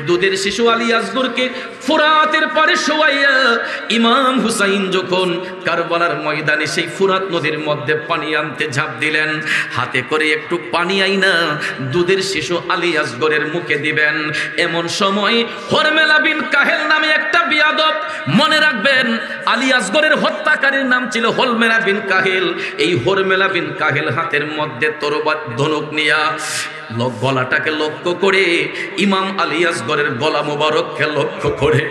দুধের শিশু আলী আসগরকে ফুরাতের পারে শোয়াইয়া ইমাম হুসাইন যখন কারবালার ময়দানে সেই ফুরাত নদীর মধ্যে পানি আনতে ঝাঁপ দিলেন, হাতে করে একটু পানি আইনা দুধের শিশু আলী আসগরের মুখে দিবেন। এমন সময় হরমেলা বিন কাহেল নামে একটা বিয়াদব, মনে রাখবেন আলী আসগরের হত্যাকারীর নাম ছিল হরমেলা বিন কাহেল। এই হরমেলা বিন কাহেল হাতের মধ্যে তরবার ধনুক নিয়া গলাটাকে লক্ষ্য করে ইমাম আলী আসগরের গলা মোবারককে লক্ষ্য করে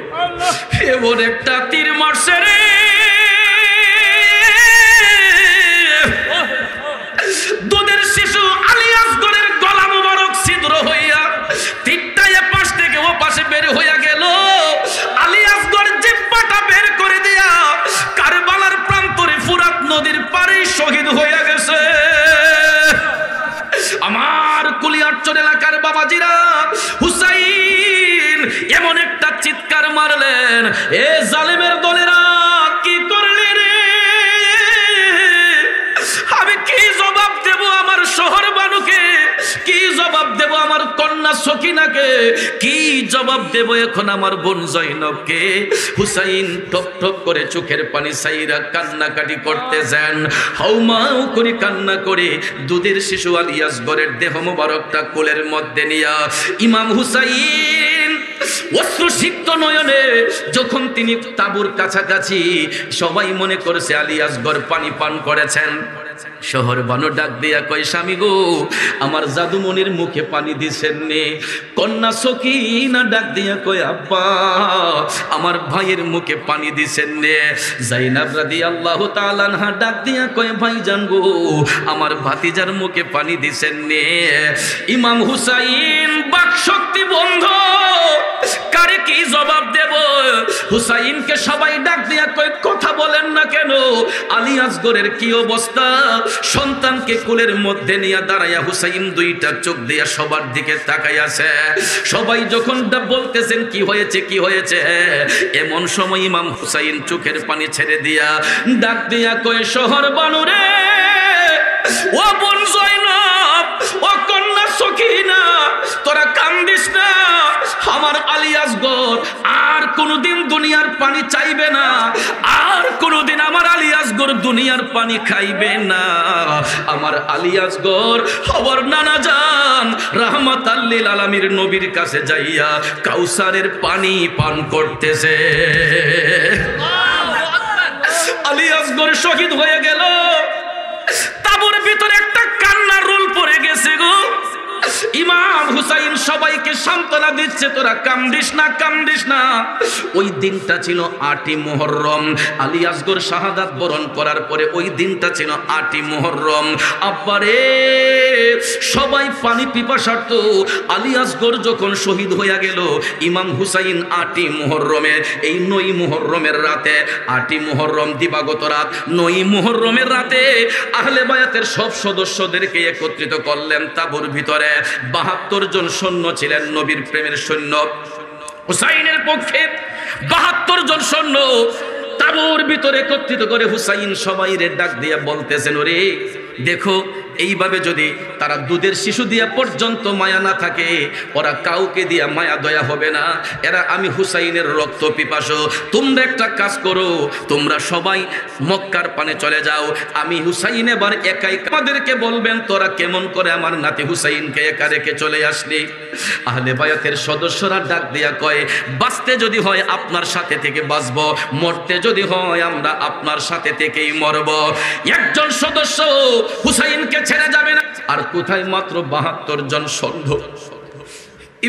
এমন একটা তীর মারছে রে, দুধের শিশু আলী আসগরের গলা মোবারক ছিদ্র হইয়া তীরটা এ পাশ থেকে ও পাশে বের হইয়া গেল। আলী আসগর জিহ্বাটা বের করে দিয়া কারবালার প্রান্তরে ফুরাত নদীর পাড়ে শহীদ হইয়া গেছে। আমার কুলিয়ারচর এলাকার বাবাজিরা, হুসাইন এমন একটা চিৎকার মারলেন, এ জালেমের দলেরা কি করলে রে? আমি কি জবাব দেব আমার শহর বানুকে? কি জবাব দেব আমার কন্যা সকিনাকে? কি জবাব দেব এখন আমার বোন জয়নবকে? হুসাইন টপ টপ করে চোখের পানি সাইরা কান্নাকাটি করতেছেন, হাউমাউ করে কান্না করে দুধের শিশু আলী আসগরের দেহ মোবারকটা কোলের মধ্যে নিয়া ইমাম হুসাইন অশ্রুসিক্ত নয়নে যখন তিনি তাঁবুর কাছাকাছি, সবাই মনে করেছে আলী আসগর পানি পান করেছেন। শহর বানু ডাক দিয়া কয়, স্বামী গো, আমার জাদুমনির মুখে পানি দিছেন নে। কন্যা সকিনা ডাক দিয়া কয়, আব্বা আমার ভাইয়ের মুখে পানি দিছেন নে। জাইনাব রাদিয়াল্লাহু তাআলা আনহা ডাক দিয়া কয়, ভাইজান গো, আমার ভাতিজার মুখে পানি দিছেন নে। ইমাম হুসাইন বাক শক্তি বন্ধ, কারে কি জবাব দেব? হুসাইনকে সবাই ডাক দিয়া কয়, কথা বলেন না কেন? আলী আসগরের কি অবস্থা? সন্তানকে কোলের মধ্যে নিয়ে দাঁড়াইয়া হুসাইন দুইটা চোখ দিয়া সবার দিকে তাকাইয়াছে। সবাই যখন বলতেছেন কি হয়েছে কি হয়েছে, এমন সময় ইমাম হুসাইন চোখের পানি ছেড়ে দিয়া ডাক দিয়া কয়, শহর বানুরে, ও বোন জয়নব, ও কন্যা সকিনা, তোরা কান্দিস না। আমার আলী আসগর আর কোনোদিন দুনিয়ার পানি চাইবে না, আর কোনোদিন আমার আলী আসগর দুনিয়ার পানি খাইবে না। আমার আলী আসগর খবর নানা যান রাহমাতাল লিল আলামিন নবীর কাছে যাইয়া কাউসারের পানি পান করতেছে। আলী আসগর শহীদ হয়ে গেল। তাঁবুর ভিতরে একটা কান্নার রোল পড়ে গেছে গো। ইমাম হুসাইন সবাইকে সান্ত্বনা দিচ্ছে, তোরা কান্দিস না, কান্দিস না। ওই দিনটা ছিল ৮ই মুহররম। আলী আসগর শাহাদাত বরণ করার পরে ওই দিনটা ছিল ৮ই মুহররম। আব্বারে, সবাই পানি পিপাসার্থ। আলী আসগর যখন শহীদ হইয়া গেল, ইমাম হুসাইন ৮ই মুহররমের এই ৯ মুহররমের রাতে, ৮ই মুহররম দিবাগত রাত, ৯ মুহররমের রাতে আহলে বায়াতের সব সদস্যদেরকে একত্রিত করলেন তাঁবুর ভিতরে। ৭২ জন সৈন্য ছিলেন নবীর প্রেমের সৈন্য। হুসাইনের পক্ষে ৭২ জন সৈন্য তাঁবুর ভিতরে একত্রিত করে হুসাইন সবাইরে ডাক দিয়া বলতেছেন, ওরে দেখো, এইভাবে যদি তারা দুধের শিশু দিয়া পর্যন্ত মায়া না থাকে, ওরা কাউকে দিয়া মায়া দয়া হবে না। এরা আমি হুসাইনের রক্ত পিপাসু। তোমরা একটা কাজ করো, তোমরা সবাই মক্কার পানে চলে যাও। আমি হুসাইন এবার একাই, আমাদেরকে বলবেন তোরা কেমন করে আমার নাতি হুসাইনকে একা রেখে চলে আসলি। আহলে বায়াতের সদস্যরা ডাক দিয়া কয়, বাঁচতে যদি হয় আপনার সাথে থেকে বাঁচব, মরতে যদি হয় আমরা আপনার সাথে থেকেই মরব। একজন সদস্য হুসাইনকে ছেড়ে যাবে না। আর কোথায় মাত্র ৭২ জন সৈন্য।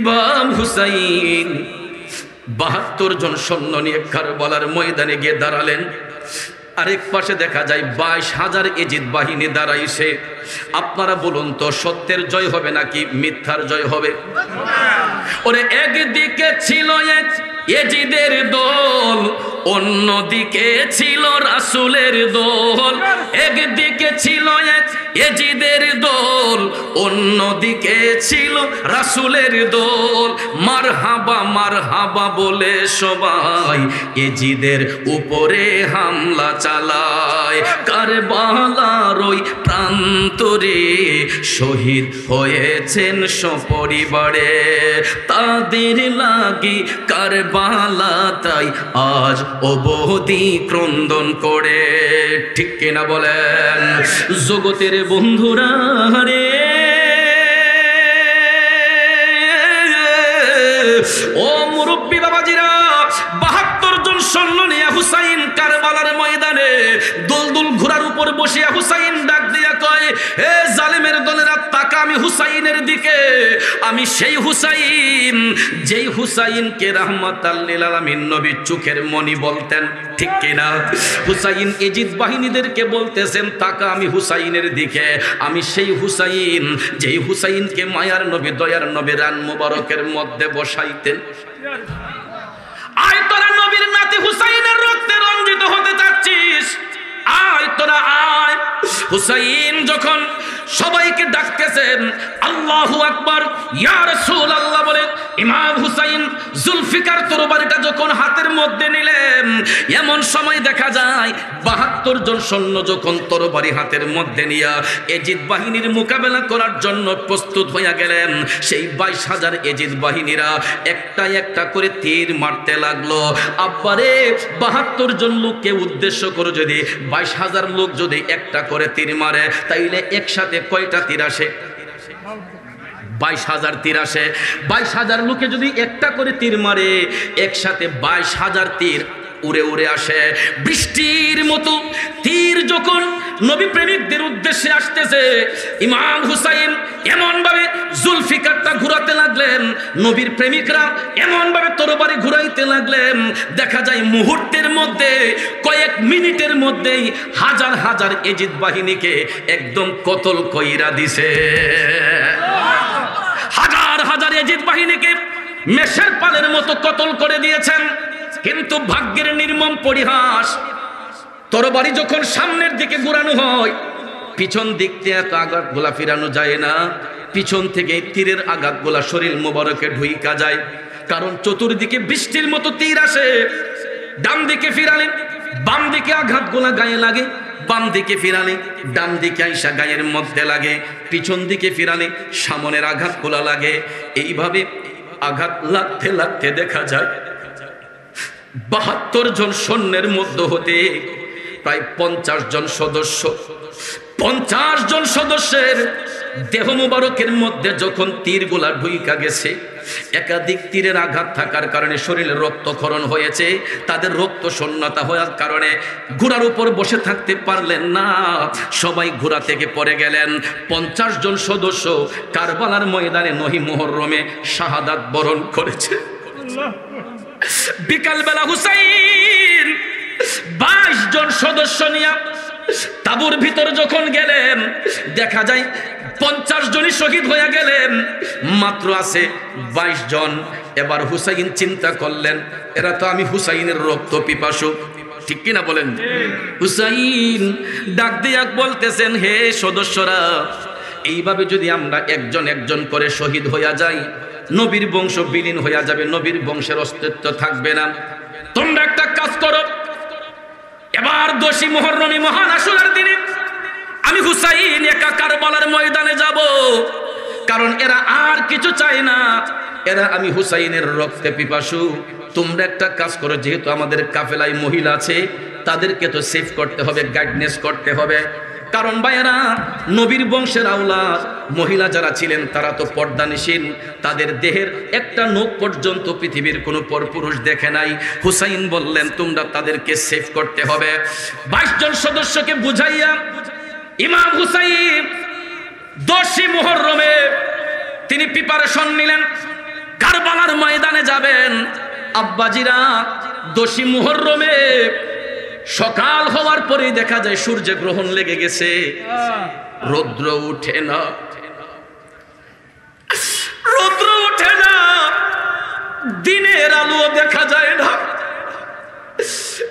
ইমাম হুসাইন ৭২ জন সৈন্য নিয়ে কারবালার ময়দানে গিয়ে দাঁড়ালেন। আরেক পাশে দেখা যায় ২২,০০০ এজিদ বাহিনী দাঁড়াইছে। আপনারা বলুন তো, সত্যের জয় হবে নাকি মিথ্যার জয় হবে? ওরে একদিকে ছিল এজিদের দল, অন্যদিকে ছিল রাসূলের দল। একদিকে ছিল এজিদের দোল, অন্যদিকে ছিল রাসূলের দোল। মারহাবা মারহাবা বলে সবাই এজিদের উপরে হামলা চালায়। কারবালার ওই প্রান্তরে শহীদ হয়েছেন সপরিবারে, তাদের লাগি কারবালা তাই আজ অবধি ক্রন্দন করে। ঠিক কিনা বলেন জগতের বন্ধুরা রে? ও মুরব্বী বাবাজিরা, ৭২ জন সৈন্য নিয়ে হুসাইন কারবালার ময়দানে দুলদুল ঘোড়ার উপর বসিয়া হুসাইন ডাক দিয়া কয়, হে জালেমের দলেরা, তাকা আমি হুসাইনের দিকে। আমি সেই হুসাইন, যেই হুসাইনকে রাহমাতাল লিল আলামিন নবী চোখের মনি বলতেন। ঠিক কিনা? হুসাইন এজিদ বাহিনীদেরকে বলতেছেন, তাকা আমি হুসাইনের দিকে। আমি সেই হুসাইন, যেই হুসাইনকে মায়ার নবী দয়ার নবী রান মুবারকের মধ্যে বসাইতেন। আয় তোরা নবীর নাতি হুসাইনের রক্তে রঞ্জিত হতে চাচ্ছিস, আয় তোরা আয়। হুসাইন যখন সবাইকে ডাকতেছেন, আল্লাহু আকবার, ইয়া রাসূলুল্লাহ বলে ইমাম হুসাইন জুলফিকার তরবারিটা যখন হাতের মধ্যে নিলেন, এমন সময় দেখা যায় ৭২ জন সৈন্য যখন তরবারি হাতের মধ্যে নিয়ে এজিদ বাহিনীর মোকাবেলা করার জন্য প্রস্তুত হইয়া গেলেন, সেই ২২,০০০ এজিদ বাহিনীরা একটা একটা করে তীর মারতে লাগলো। আব্বারে ৭২ জন লোককে উদ্দেশ্য করে যদি ২২,০০০ লোক যদি একটা করে তীর মারে, তাইলে একসাথে কয়টা তীর আসে? ২২,০০০ তীর আসে। ২২,০০০ লোকে যদি একটা করে তীর মারে, একসাথে ২২,০০০ তীর উড়ে উড়ে আসে। বৃষ্টির মতো তীর যখন নবী প্রেমিকদের উদ্দেশ্যে আসতেছে, ইমাম হুসাইন এমন ভাবে জুলফিকারটা ঘুরাতে লাগলেন, নবীর প্রেমিকরা এমন ভাবে তরবারি ঘুরাইতে লাগলেন, দেখা যায় মুহূর্তের মধ্যে, কয়েক মিনিটের মধ্যেই হাজার হাজার এজিদ বাহিনীকে একদম কতল কইরা দিছে। হাজার হাজার এজিদ বাহিনীকে মেষের পালের মতো কতল করে দিয়েছেন। কিন্তু ভাগ্যের নির্মম পরিহাস, তরবারি যখন সামনের দিকে ঘোরানো হয়, পিছন দিক থেকে এত আঘাতগুলা ফিরানো যায় না, পিছন থেকে তীরের আঘাতগুলা শরীর মোবারকে ঢুইকা যায়। কারণ চতুর্দিকে বৃষ্টির মতো তীর আসে। ডান দিকে ফিরালে বাম দিকে আঘাতগুলা গায়ে লাগে, বাম দিকে ফিরালে ডান দিকে আইসা গায়ের মধ্যে লাগে, পিছন দিকে ফিরালে সামনের আঘাতগুলা লাগে। এইভাবে আঘাত লাগতে লাগতে দেখা যায় ৭২ জন সৈন্যের মধ্য হতে প্রায় ৫০ জন সদস্য, ৫০ জন সদস্যের দেহ মুবারকের মধ্যে যখন তীরগুলা ঢুইকা গেছে, একাধিক তীরের আঘাত থাকার কারণে শরীরে রক্তক্ষরণ হয়েছে। তাদের রক্ত শূন্যতা হওয়ার কারণে ঘোড়ার উপর বসে থাকতে পারলেন না, সবাই ঘোড়া থেকে পড়ে গেলেন। ৫০ জন সদস্য কারবালার ময়দানে নহি মুহররমে শাহাদাত বরণ করেছে। বিকালবেলা হুসাইন ২২ জন সদস্য নিয়ে তাঁবুর ভিতর যখন গেলেন, দেখা যায় ৫০ জনই শহীদ হয়ে গেলেন, মাত্র আছে ২২ জন। এবার হুসাইন চিন্তা করলেন, এরা তো আমি হুসাইনের রক্ত পিপাসু। ঠিক কিনা বলেন? হুসাইন ডাক দিয়া বলতেছেন, হে সদস্যরা, এইভাবে যদি আমরা একজন একজন করে শহীদ হইয়া যাই, নবীর বংশ বিলীন হইয়া যাবে, নবীর বংশের অস্তিত্ব থাকবে না। তোমরা একটা কাজ করো, এবার ১০ই মুহররমী মহান আশুরার দিনে আমি হুসাইন একা কারবালার ময়দানে যাব। কারণ এরা আর কিছু চায় না, এরা আমি হুসাইনের রক্তে পিপাসু। তোমরা একটা কাজ করো, যেহেতু আমাদের কাফেলায় মহিলা আছে, তাদেরকে তো সেভ করতে হবে, গাইডনেস করতে হবে। কারণ ভাইয়েরা, নবীর বংশের আওলাদ মহিলা যারা ছিলেন তারা তো পর্দানিসীন, তাদের দেহের একটা নখ পর্যন্ত পৃথিবীর কোনো পরপুরুষ দেখে নাই। হুসাইন বললেন, তোমরা তাদেরকে সেভ করতে হবে। ২২ জন সদস্যকে বুঝাইয়া ইমাম হুসাইন ১০ই মুহররমে তিনি প্রিপারেশন নিলেন, কারবালার ময়দানে যাবেন। আব্বাজিরা, ১০ই মুহররমে সকাল হওয়ার পরেই দেখা যায় সূর্য গ্রহণ লেগে গেছে, রৌদ্র উঠে না, রৌদ্র উঠে না, দিনের আলো দেখা যায় না।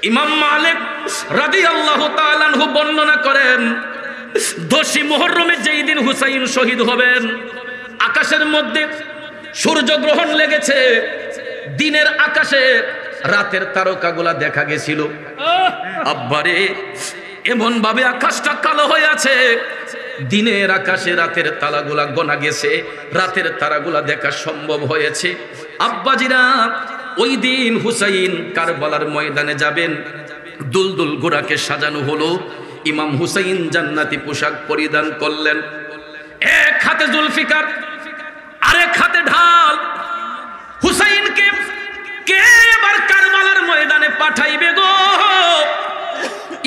ইমাম মালিক রাদিয়াল্লাহু তাআলা আনহু বর্ণনা করেন, 10ই মুহররমে যেই দিন হুসাইন শহীদ হবেন, আকাশের মধ্যে সূর্যগ্রহণ লেগেছে, দিনের আকাশে রাতের তারকাগুলা দেখা গেছিল। আব্বারে, এমন ভাবে আকাশটা কালো হয়ে আছে, দিনের আকাশে রাতের তারাগুলা গোনা গেছে, রাতের তারাগুলা দেখা সম্ভব হয়েছে। আব্বাজিরা, ওই দিন হুসাইন কারবালার ময়দানে যাবেন, দুলদুল ঘোড়াকে সাজানো হলো। ইমাম হুসাইন জান্নাতি পোশাক পরিধান করলেন, এক হাতে জুলফিকার, আরেক হাতে ঢাল। হুসাইনকে কে এবার কারবালার ময়দানে পাঠাইবে গো?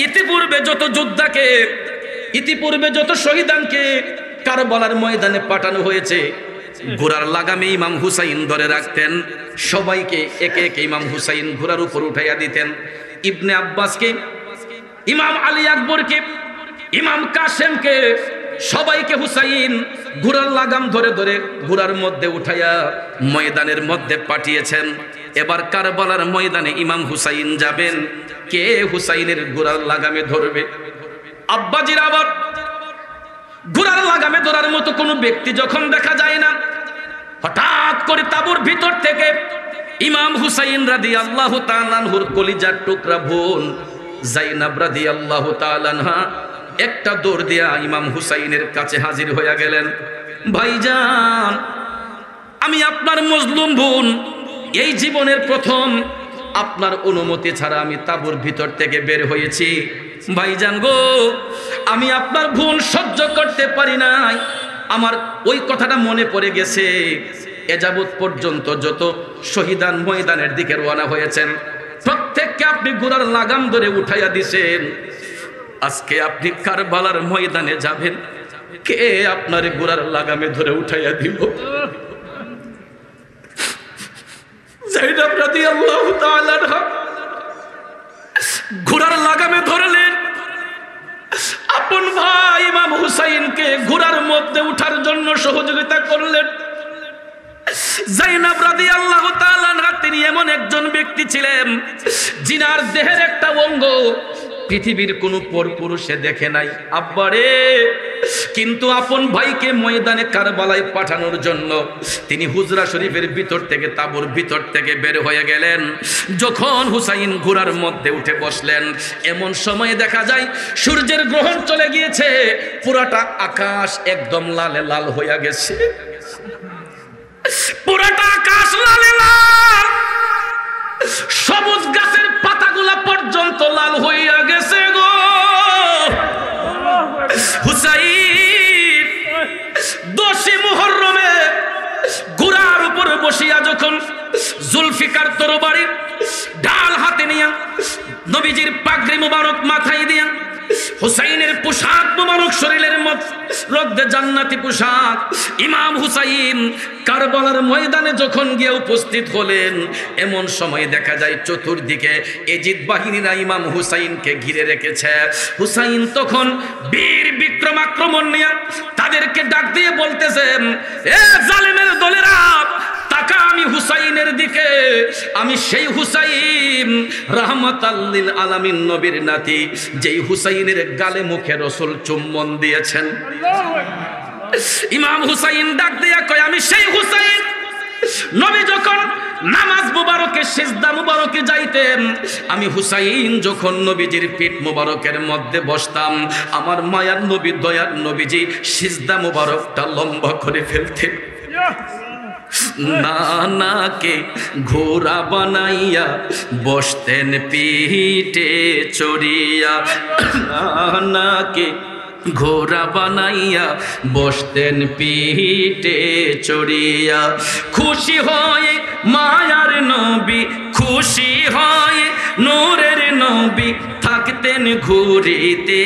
ইতিপূর্বে যত যোদ্ধাকে, ইতিপূর্বে যত শহীদানকে কারবালার ময়দানে পাঠানো হয়েছে, ঘোড়ার লাগামে ইমাম হুসাইন ধরে রাখতেন। সবাইকে একে একে ইমাম হুসাইন ঘোড়ার উপর উঠাইয়া দিতেন। ইবনে আব্বাসকে, ইমাম আলী আকবরকে, ইমাম কাসেমকে, সবাইকে হুসাইন ঘোড়ার লাগাম ধরে ধরে ঘোড়ার মধ্যে উঠাইয়া ময়দানের মধ্যে পাঠিয়েছেন। এবার কারবালার ময়দানে ইমাম হুসাইন যাবেন, কে হুসাইনের ঘোড়ার লাগামে ধরবে? আব্বাজির আবার ঘোড়ার লাগামে ধরার মতো কোনো ব্যক্তি যখন দেখা যায় না, হঠাৎ করে তাঁবুর ভিতর থেকে ইমাম হুসাইন রাদিয়াল্লাহু তাআলা আনহুর কলিজার টুকরা বোন যায়নাব রাদিয়াল্লাহু তাআলা আনহা একটা দৌড় দিয়া ইমাম হুসাইনের কাছে হাজির হইয়া গেলেন। ভাইজান, আমি আপনার মজলুম বোন, এই জীবনের প্রথম আপনার অনুমতি ছাড়া আমি তাঁবুর ভিতর থেকে বের হয়েছি। ভাইজান গো, আমি আপনার ভুল সহ্য করতে পারি নাই। আমার ওই কথাটা মনে পড়ে গেছে, এ যাবৎ পর্যন্ত যত শহীদান ময়দানের দিকে রওনা হয়েছেন, প্রত্যেককে আপনি ঘোড়ার লাগাম ধরে উঠাইয়া দিছেন। আজকে আপনি কারবালার ময়দানে যাবেন, কে আপনার ঘোড়ার লাগামে ধরে উঠাইয়া দিব? যায়নাব রাদিয়াল্লাহু তাআলা আনহা ঘোড়ার লাগামে ধরলেন, আপন ভাই ইমাম হুসাইনকে ঘোড়ার মধ্যে উঠার জন্য সহযোগিতা করলেন। যায়নাব রাদিয়াল্লাহু তাআলা আনহা তিনি এমন একজন ব্যক্তি ছিলেন, জিনার দেহের একটা অঙ্গ পৃথিবীর কোন পরপুরুষে দেখে নাই। আব্বারে, কিন্তু আপন ভাইকে ময়দানে কারবালায় পাঠানোর জন্য তিনি হুজরা শরীফের ভিতর থেকে, তাঁবুর ভিতর থেকে বের হয়ে গেলেন। যখন হুসাইন ঘোড়ার মধ্যে উঠে বসলেন, এমন সময় দেখা যায় সূর্যের গ্রহণ চলে গিয়েছে, পুরাটা আকাশ একদম লালে লাল হইয়া গেছে। পুরাটা আকাশ লালে লাল, সবুজ গাছের পাতাগুলা পর্যন্ত লাল হইয়া গেছে গো। হুসাইন 10ই মুহররমে ঘোড়ার উপর বসিয়া যখন জুলফিকার তরবারি ঢাল হাতে নিয়া, নবীজির পাগড়ি মুবারক মাথায় দিয়া, হুসাইনের পোশাক মুবারক শরীরের মধ্যে জান্নাতি পোশাক, ইমাম হুসাইন কারবালার ময়দানে যখন গিয়ে উপস্থিত হলেন, এমন সময় দেখা যায় চতুর্দিকে এজিদ বাহিনীরা ইমাম হুসাইনকে ঘিরে রেখেছে। হুসাইন তখন বীর বিক্রম আক্রমণ নিয়ে তাদেরকে ডাক দিয়ে বলতেছেন, এ জালেমের দলেরা, তাকা আমি হুসাইনের দিকে, আমি সেই হুসাইন রাহমাতাল লিল আলামিন নবীর নাতি, যেই হুসাইনের গালে মুখে রাসূল চুম্বন দিয়েছেন। ইমাম হুসাইন ডাক দিয়া কয়, আমি সেই হুসাইন। নবী যখন নামাজ মুবারকে সিজদা মুবারকে যাইতেন, আমি হুসাইন যখন নবীজির পিঠ মুবারকের মধ্যে বসতাম, আমার মায়ার নবী দয়ার নবীজি সিজদা মুবারকটা লম্বা করে ফেলতেন। নানাকে ঘোড়া বানাইয়া বসতেন পিঠে চড়িয়া, নানাকে ঘোড়া বানাইয়া বসতেন পিঠে চড়িয়া। খুশি হয়ে মায়ার নবী, খুশি হয়ে নূরের নবী থাকতেন ঘুরিতে।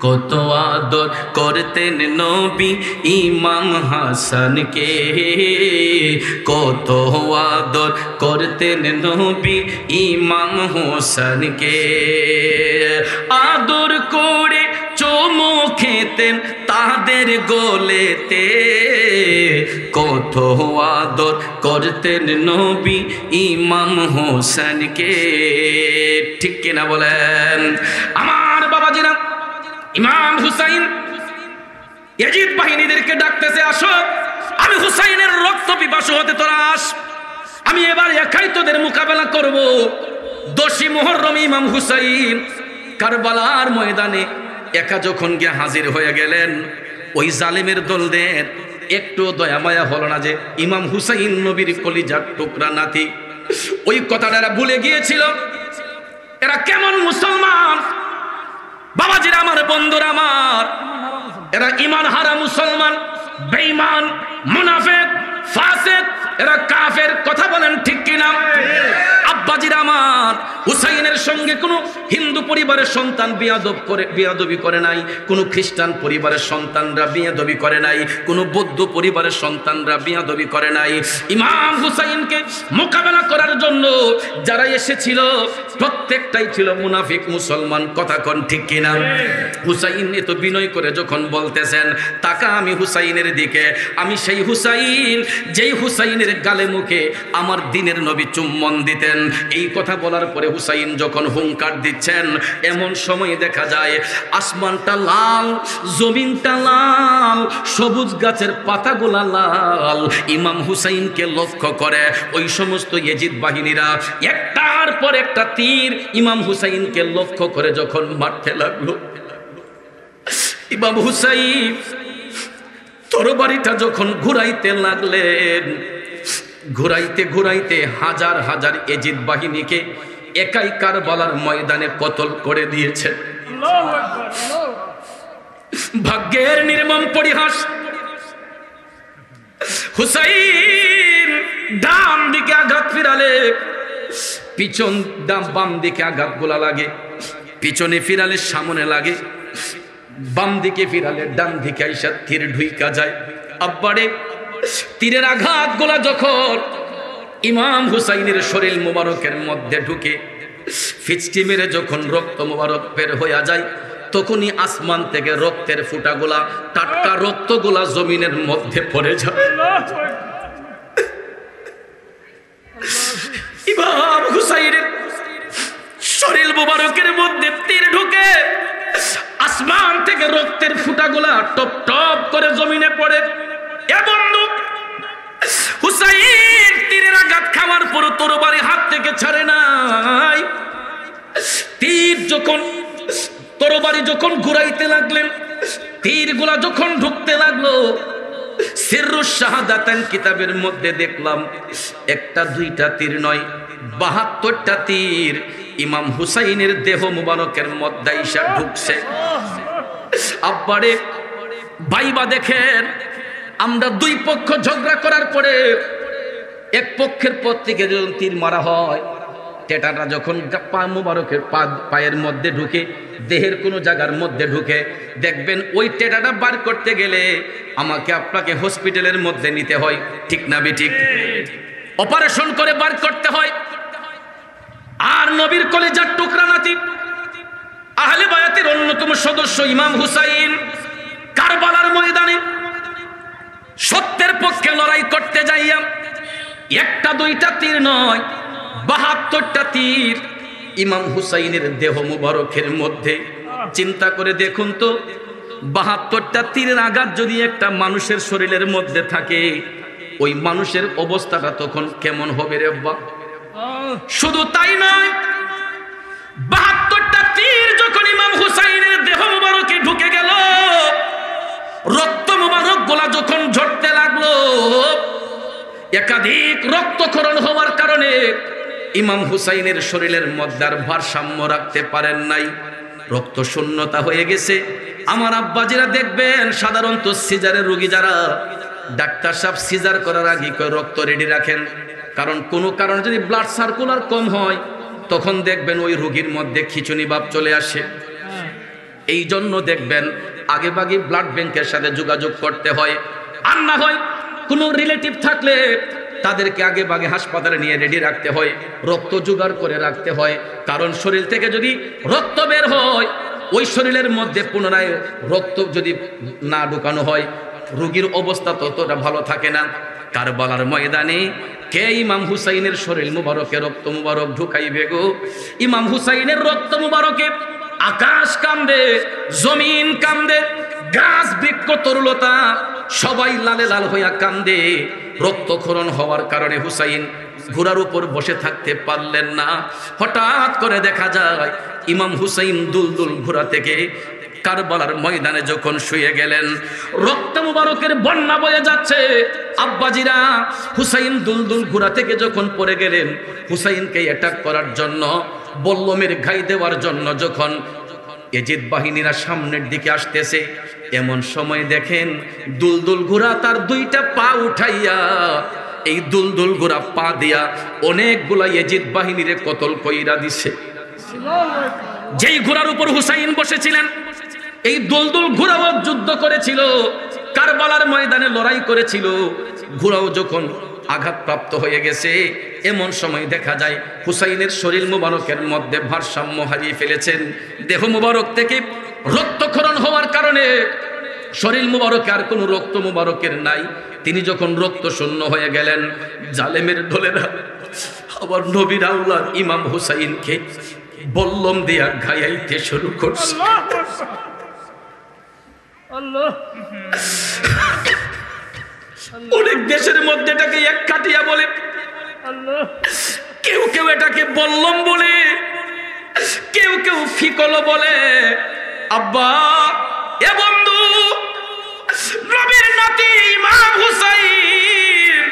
কত আদর করতেন নবী ইমাম হাসানকে, কত আদর করতেন নবী ইমাম হোসেনকে। আদর করে চুমু খেতেন তাদের গোলেতে, কত আদর করতেন নবী ইমাম হোসেনকে। ঠিক কিনা বলেন আমার বাবাজিরা? ইমাম হুসাইন ইয়াজিদ বাহিনীদেরকে ডাকতেছে, আসো, আমি হুসাইনের রক্ত পিপাসু হতে তোরা আস, আমি এবার একাই তোদের মোকাবেলা করব। 10ই মুহররম ইমাম হুসাইন কারবালার ময়দানে একা যখন গিয়ে হাজির হয়ে গেলেন, ওই জালেমের দলদের একটু দয়া মায়া হলো না যে ইমাম হুসাইন নবীর কলিজার টুকরা নাতি। ওই কথাটা এরা ভুলে গিয়েছিল। এরা কেমন মুসলমান বাবাজিরা, আমার বন্ধুরা আমার, এরা ঈমান হারা মুসলমান, বেঈমান, মুনাফিক, ফাসিক, এরা কাফের। কথা বলেন ঠিক কিনা? আব্বাজিরা আমার, হুসাইনের সঙ্গে কোনো হিন্দু পরিবারের সন্তান বিয়াদবি করে নাই, কোনো খ্রিস্টান পরিবারের সন্তানরা বিয়াদবি করে নাই, কোনো বৌদ্ধ পরিবারের সন্তানরা বিয়াদবি করে নাই। ইমাম হুসাইনকে মোকাবেলা করার জন্য যারা এসেছিল প্রত্যেকটাই ছিল মুনাফিক মুসলমান। কথা কোন ঠিক কিনা? হুসাইন এত বিনয় করে যখন বলতেছেন, তাকা আমি হুসাইনের দিকে, আমি সেই হুসাইন যেই হুসাইনের গালে মুখে আমার দিনের নবী চুম্বন দিতেন। এই কথা বলার পরে হুসাইন যখন হুঙ্কার দিচ্ছেন, এমন সময় দেখা যায় আসমানটা লাল, জমিনটা লাল, সবুজ গাছের পাতাগুলা লাল। ইমাম হুসাইনকে লক্ষ্য করে ওই সমস্ত ইয়াজিদ বাহিনীরা একটার পর একটা তীর ইমাম হুসাইনকে লক্ষ্য করে যখন মারতে লাগলো, ইমাম হুসাইন তরবারিটা যখন ঘুরাইতে লাগলেন, ঘুরাইতে ঘুরাইতে হাজার হাজার ইয়াজিদ বাহিনীকে একাই কারবালার ময়দানে কতল করে দিয়েছেন। ভাগ্যের নির্মম পরিহাস, হুসাইন ডান দিকে আঘাত ফিরালে পিছন, বাম দিকে আঘাত গোলা লাগে, পিছনে ফিরালে সামনে লাগে, বাম দিকে ফিরালে ডান দিকে আইসা তীর ঢুইকা যায়। আব্বারে তীরের আঘাত গোলা যখন ইমাম হুসাইনের শরীর মোবারকের মধ্যে ঢুকে ফিচকি মেরে যখন রক্ত মোবারক বের হইয়া যায়, তখনই আসমান থেকে রক্তের ফুটাগুলা, টাটকা রক্তগুলা জমিনের মধ্যে পড়ে যায়। ইমাম হুসাইনের শরীর মোবারকের মধ্যে তীর ঢুকে আসমান থেকে রক্তের ফুটাগুলা টপ টপ করে জমিনে পড়ে। এ বন্ধু, হুসাইন তীরের আঘাত খাওয়ার পর তরবারি হাত থেকে ছাড়ে নাই। তীর যখন, তরবারি যখন ঘুরাইতে লাগলেন, তীরগুলা যখন ঢুকতে লাগলো, সিররুশ শাহাদাতান কিতাবের মধ্যে দেখলাম একটা দুইটা তীর নয়, 72টা তীর ইমাম হুসাইনের দেহ মুবারকের মধ্যে আইসা ঢুকছে। আব্বারে ভাইবা দেখেন, আমরা দুই পক্ষ ঝগড়া করার পরে এক পক্ষের পর থেকে যখন তীর মারা হয়, টেটাটা যখন পা মুবারকের পায়ের মধ্যে ঢুকে, দেহের কোনো জায়গার মধ্যে ঢুকে, দেখবেন ওই টেটাটা বার করতে গেলে আমাকে আপনাকে হসপিটালের মধ্যে নিতে হয়, ঠিক না বেঠিক? অপারেশন করে বার করতে হয়। আর নবীর কলিজার টুকরা নাতি, আহলে বায়াতের অন্যতম সদস্য ইমাম হুসাইন কারবালার ময়দানে সত্যের পক্ষে লড়াই করতে যাইয়া একটা দুইটা তীর নয়, 72টা তীর ইমাম হুসাইনের দেহ মুবারকের মধ্যে। চিন্তা করে দেখুন তো, 72টা তীরের আঘাত যদি একটা মানুষের শরীরের মধ্যে থাকে, ওই মানুষের অবস্থাটা তখন কেমন হবে রে বাবা? শুধু তাই নয়, 72টা তীর যখন ইমাম হুসাইনের দেহ মুবারকে ঢুকে গেল, রক্ত মুবারক গোলা যখন ঝরতে লাগলো, একাধিক রক্তক্ষরণ হওয়ার কারণে ইমাম হুসাইনের শরীরের মধ্যে আর ভারসাম্য রাখতে পারেন নাই, রক্ত শূন্যতা হয়ে গেছে। আমার আব্বাজিরা দেখবেন, সাধারণত সিজারের রোগী যারা, ডাক্তার সাহেব সিজার করার আগে রক্ত রেডি রাখেন, কারণ কোনো কারণে যদি ব্লাড সার্কুলার কম হয় তখন দেখবেন ওই রোগীর মধ্যে খিঁচুনি ভাব চলে আসে। এই জন্য দেখবেন আগে ভাগে ব্লাড ব্যাংকের সাথে যোগাযোগ করতে হয়, আর না হয় কোনো রিলেটিভ থাকলে তাদেরকে আগে ভাগে হাসপাতালে নিয়ে রেডি রাখতে হয়, রক্ত জোগাড় করে রাখতে হয়। কারণ শরীর থেকে যদি রক্ত বের হয়, ওই শরীরের মধ্যে পুনরায় রক্ত যদি না ঢুকানো হয়, রোগীর অবস্থা ততটা ভালো থাকে না। কারবালার ময়দানে কে ইমাম হুসাইনের শরীর মুবারকে রক্ত মুবারক ঢুকাইবে গো? ইমাম হুসাইনের রক্ত মুবারকে আকাশ কান্দে, জমিন কান্দে, গাছ বৃক্ষ তরুলতা সবাই লালে লাল হইয়া কান্দে। রক্তক্ষরণ হওয়ার কারণে হুসাইন ঘোড়ার উপর বসে থাকতে পারলেন না। হঠাৎ করে দেখা যায় ইমাম হুসাইন দুলদুল ঘোড়া থেকে কারবালার ময়দানে যখন শুয়ে গেলেন, রক্ত মুবারকের বন্যা বয়ে যাচ্ছে। আব্বাজিরা, হুসাইন দুলদুল ঘোড়া থেকে যখন পড়ে গেলেন, হুসাইনকে অ্যাটাক করার জন্য, বল্লমের ঘাই দেওয়ার জন্য যখন এজিদ বাহিনীরা সামনের দিকে আসতেছে, এমন সময় দেখেন দুলদুল ঘোড়া তার দুইটা পা উঠাইয়া, এই দুলদুল ঘোড়া পা দিয়া অনেকগুলা এজিদ বাহিনীরে কতল কইরা দিছে। যেই ঘোড়ার উপর হুসাইন বসেছিলেন, এই দুলদুল ঘোড়াও যুদ্ধ করেছিল, কারবালার ময়দানে লড়াই করেছিল। ঘোড়াও যখন আঘাতপ্রাপ্ত হয়ে গেছে, এমন সময় দেখা যায় হুসাইনের শরীর মুবারকের মধ্যে ভারসাম্য হারিয়ে ফেলেছেন। দেহ মুবারক থেকে রক্তক্ষরণ হওয়ার কারণে শরীর মুবারকে আর কোনো রক্ত মুবারকের নাই। তিনি যখন রক্ত শূন্য হয়ে গেলেন, জালেমের দলেরা আবার নবীর আওলাদ ইমাম হুসাইনকে বল্লম দিয়া ঘায়াইতে শুরু করছে। অনেক দেশের মধ্যে এটাকে এক কাটিয়া বলে, কেউ কেউ এটাকে বল্লম বলে, কেউ কেউ ফিকল বলে। আব্বা, এ বন্ধু, নবীর নাতি ইমাম হুসাইন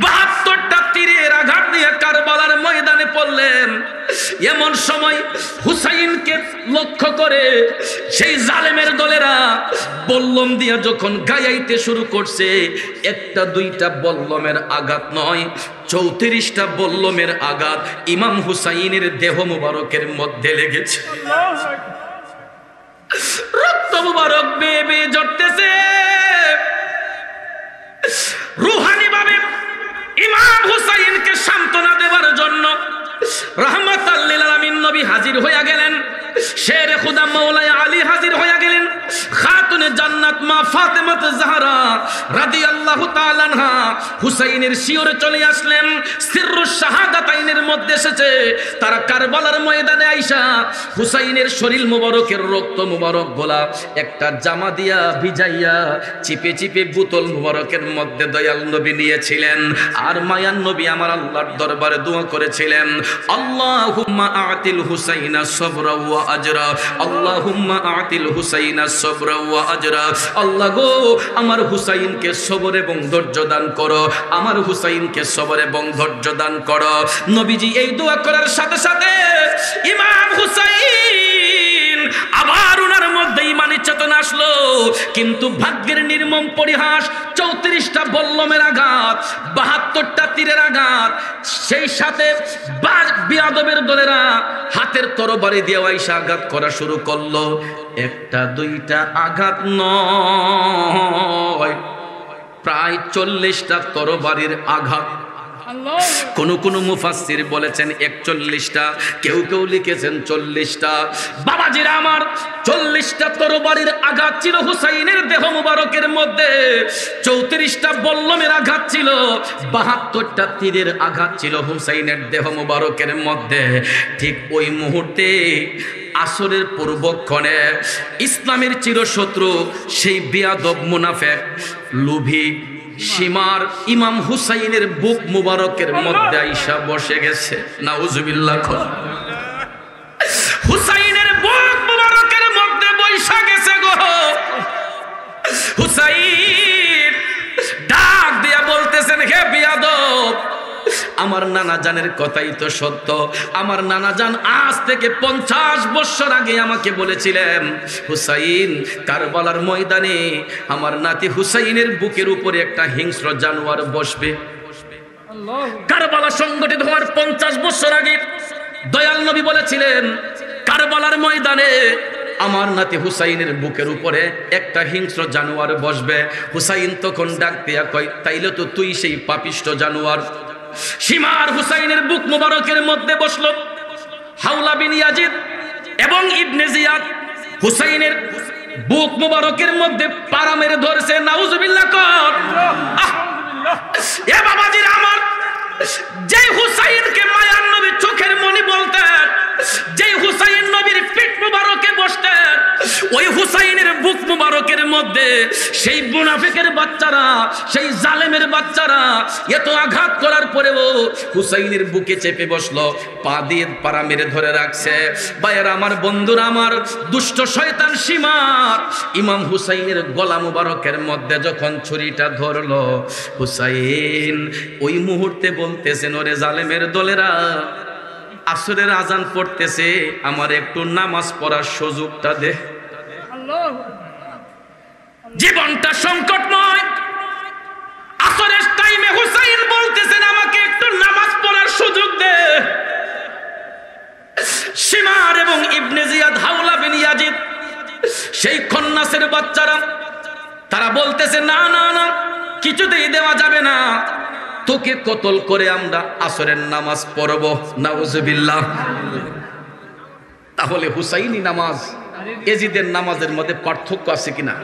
৭২টা তীরের আঘাত দিয়ে কারবালার ময়দানে পড়লেন। এমন সময় হুসাইনকে লক্ষ্য করে সেই জালেমের দলেরা বল্লম দিয়ে যখন গায়াইতে শুরু করছে, একটা দুইটা বল্লমের আঘাত নয়, ৩৪টা বল্লমের আঘাত ইমাম হুসাইনের দেহ মুবারকের মধ্যে লেগেছে। রক্ত মুবারক বেয়ে বেয়ে ঝরতেছে। রুহানি ভাবে ইমাম হুসাইনকে সান্ত্বনা দেওয়ার জন্য রাহমাতাল লিল আলামিন নবী হাজির হইয়া গেলেন। শেরে খুদা মাওলানা আলী হাজির হইয়া গেলেন। খাতুনে জান্নাত মা ফাতেমা জাহরা রাদিয়াল্লাহু তাআলা আনহা হুসাইনের শিয়রে চলে আসলেন। সিররুশ শাহাদাতাইনের মধ্যে এসেছে। তারা কারবালার ময়দানে আইসা হুসাইনের শরীর মুবারকের রক্ত মুবারক গোলা একটা জামা দিয়া ভিজাইয়া চিপে চিপে বোতল মুবারকের মধ্যে দয়াল নবী নিয়েছিলেন। আর মায়ান নবী আমার আল্লাহর দরবারে দোয়া করেছিলেন, আল্লাহুম্মা আতিল হুসাইনা সবরা ওয়া আজরা, আল্লাহুম্মা আতিল হুসাইনা সবরা ওয়া আজরা। আল্লাহ গো, আমার হুসাইনকে সবর এবং ধৈর্য দান করো, আমার হুসাইনকে সবর এবং ধৈর্য দান করো। নবীজি এই দোয়া করার সাথে সাথে ইমাম হুসাইন আবার ওনার মধ্যে ঈমানি চেতনা আসলো। কিন্তু ভাগ্যের নির্মম পরিহাস, ৩৪টা বল্লমের আঘাত, ৭২টা তীরের আঘাত, সেই সাথে বিয়াদবের দলেরা হাতের তরবারি দিয়ে আইসা আঘাত করা শুরু করলো। একটা দুইটা আঘাত নয়, প্রায় ৪০টা তরবারির আঘাত। কোন কোন মুফাসসির বলেছেন ৪১টা, কেউ কেউ লিখেছেন ৪০টা। বাবাজিরা আমার, ৪০টা তরবারির আঘাত ছিল হুসাইনের দেহ মুবারকের মধ্যে, ৩৪টা বল্লমের আঘাত ছিল, ৭২টা তীরের আঘাত ছিল হুসাইনের দেহ মুবারকের মধ্যে। ঠিক ওই মুহূর্তে আসরের পূর্বক্ষণে ইসলামের চিরশত্রু সেই বিয়াদব মুনাফিক লোভী সীমার ইমাম হুসাইনের বুক মুবারকের মধ্যে আইসা বসে গেছে। নাউজুবিল্লাহ। হুসাইনের বুক মুবারকের মধ্যে বৈশা গেছে গো। হুসাইন ডাক দিয়া বলতেছেন, হে বিয়াদব, আমার নানা জানের কথাই তো সত্য। আমার নানা জান আজ থেকে 50 বছর আগে আমাকে বলেছিলেন, হুসাইন, কারবালার ময়দানে আমার নাতি হুসাইনের বুকের উপরে একটা হিংস্র জানোয়ার বসবে। কারবালা সংগঠিত হওয়ার 50 বছর আগে দয়াল নবী বলেছিলেন, কারবালার ময়দানে আমার নাতি হুসাইনের বুকের উপরে একটা হিংস্র জানোয়ার বসবে। হুসাইন তখন ডাক দিয়া কয়, তাইলে তো তুই সেই পাপিষ্ঠ জানোয়ার। সীমার হুসাইনের বুক মুবারকের মধ্যে বসলো। হাওলা বিন ইয়াজিদ এবং ইবনে জিয়াদ হুসাইনের বুক মুবারকের মধ্যে পাড়া মেরে ধরছে। নাউজুবিল্লাহ কর। এ বাবাজির আমার, যেই হুসাইনকে মায়ার নবী চোখের মনি বলতেন, যেই হুসাইন নবীর পিঠ মধ্যে সেই মুনাফিকের বাচ্চারা, সেই জালেমের বাচ্চারা এত আঘাত করার পরেও হুসাইনের বুকে চেপে বসলো, পা দিয়ে পাড়া মেরে ধরে রাখছে। ভাইয়েরা আমার, বন্ধুরা আমার, দুষ্ট শয়তান সীমার ইমাম হুসাইনের গলা মুবারকের মধ্যে যখন ছুরিটা ধরলো, হুসাইন ওই মুহূর্তে বলতেছেন, ওরে জালেমের দলেরা, আসরের আজান পড়তেছে, আমার একটু নামাজ পড়ার সুযোগটা দে। জীবনটা সংকটময়, আসরের টাইমে হুসাইন বলতেছেন, আমাকে একটু নামাজ পড়ার সুযোগ দে। শিমার এবং ইবনে জিয়াদ, হাওলা বিন ইয়াজিদ, সেই খন্নাসের বাচ্চারা, তারা বলতেছে, না না না, কিছুতেই দেওয়া যাবে না, তোকে কতল করে আমরা আসরের নামাজ পড়ব। নাউজুবিল্লাহ। তাহলে হুসাইনি নামাজ এজিদের নামাজের মধ্যে পার্থক্য আছে কিনা?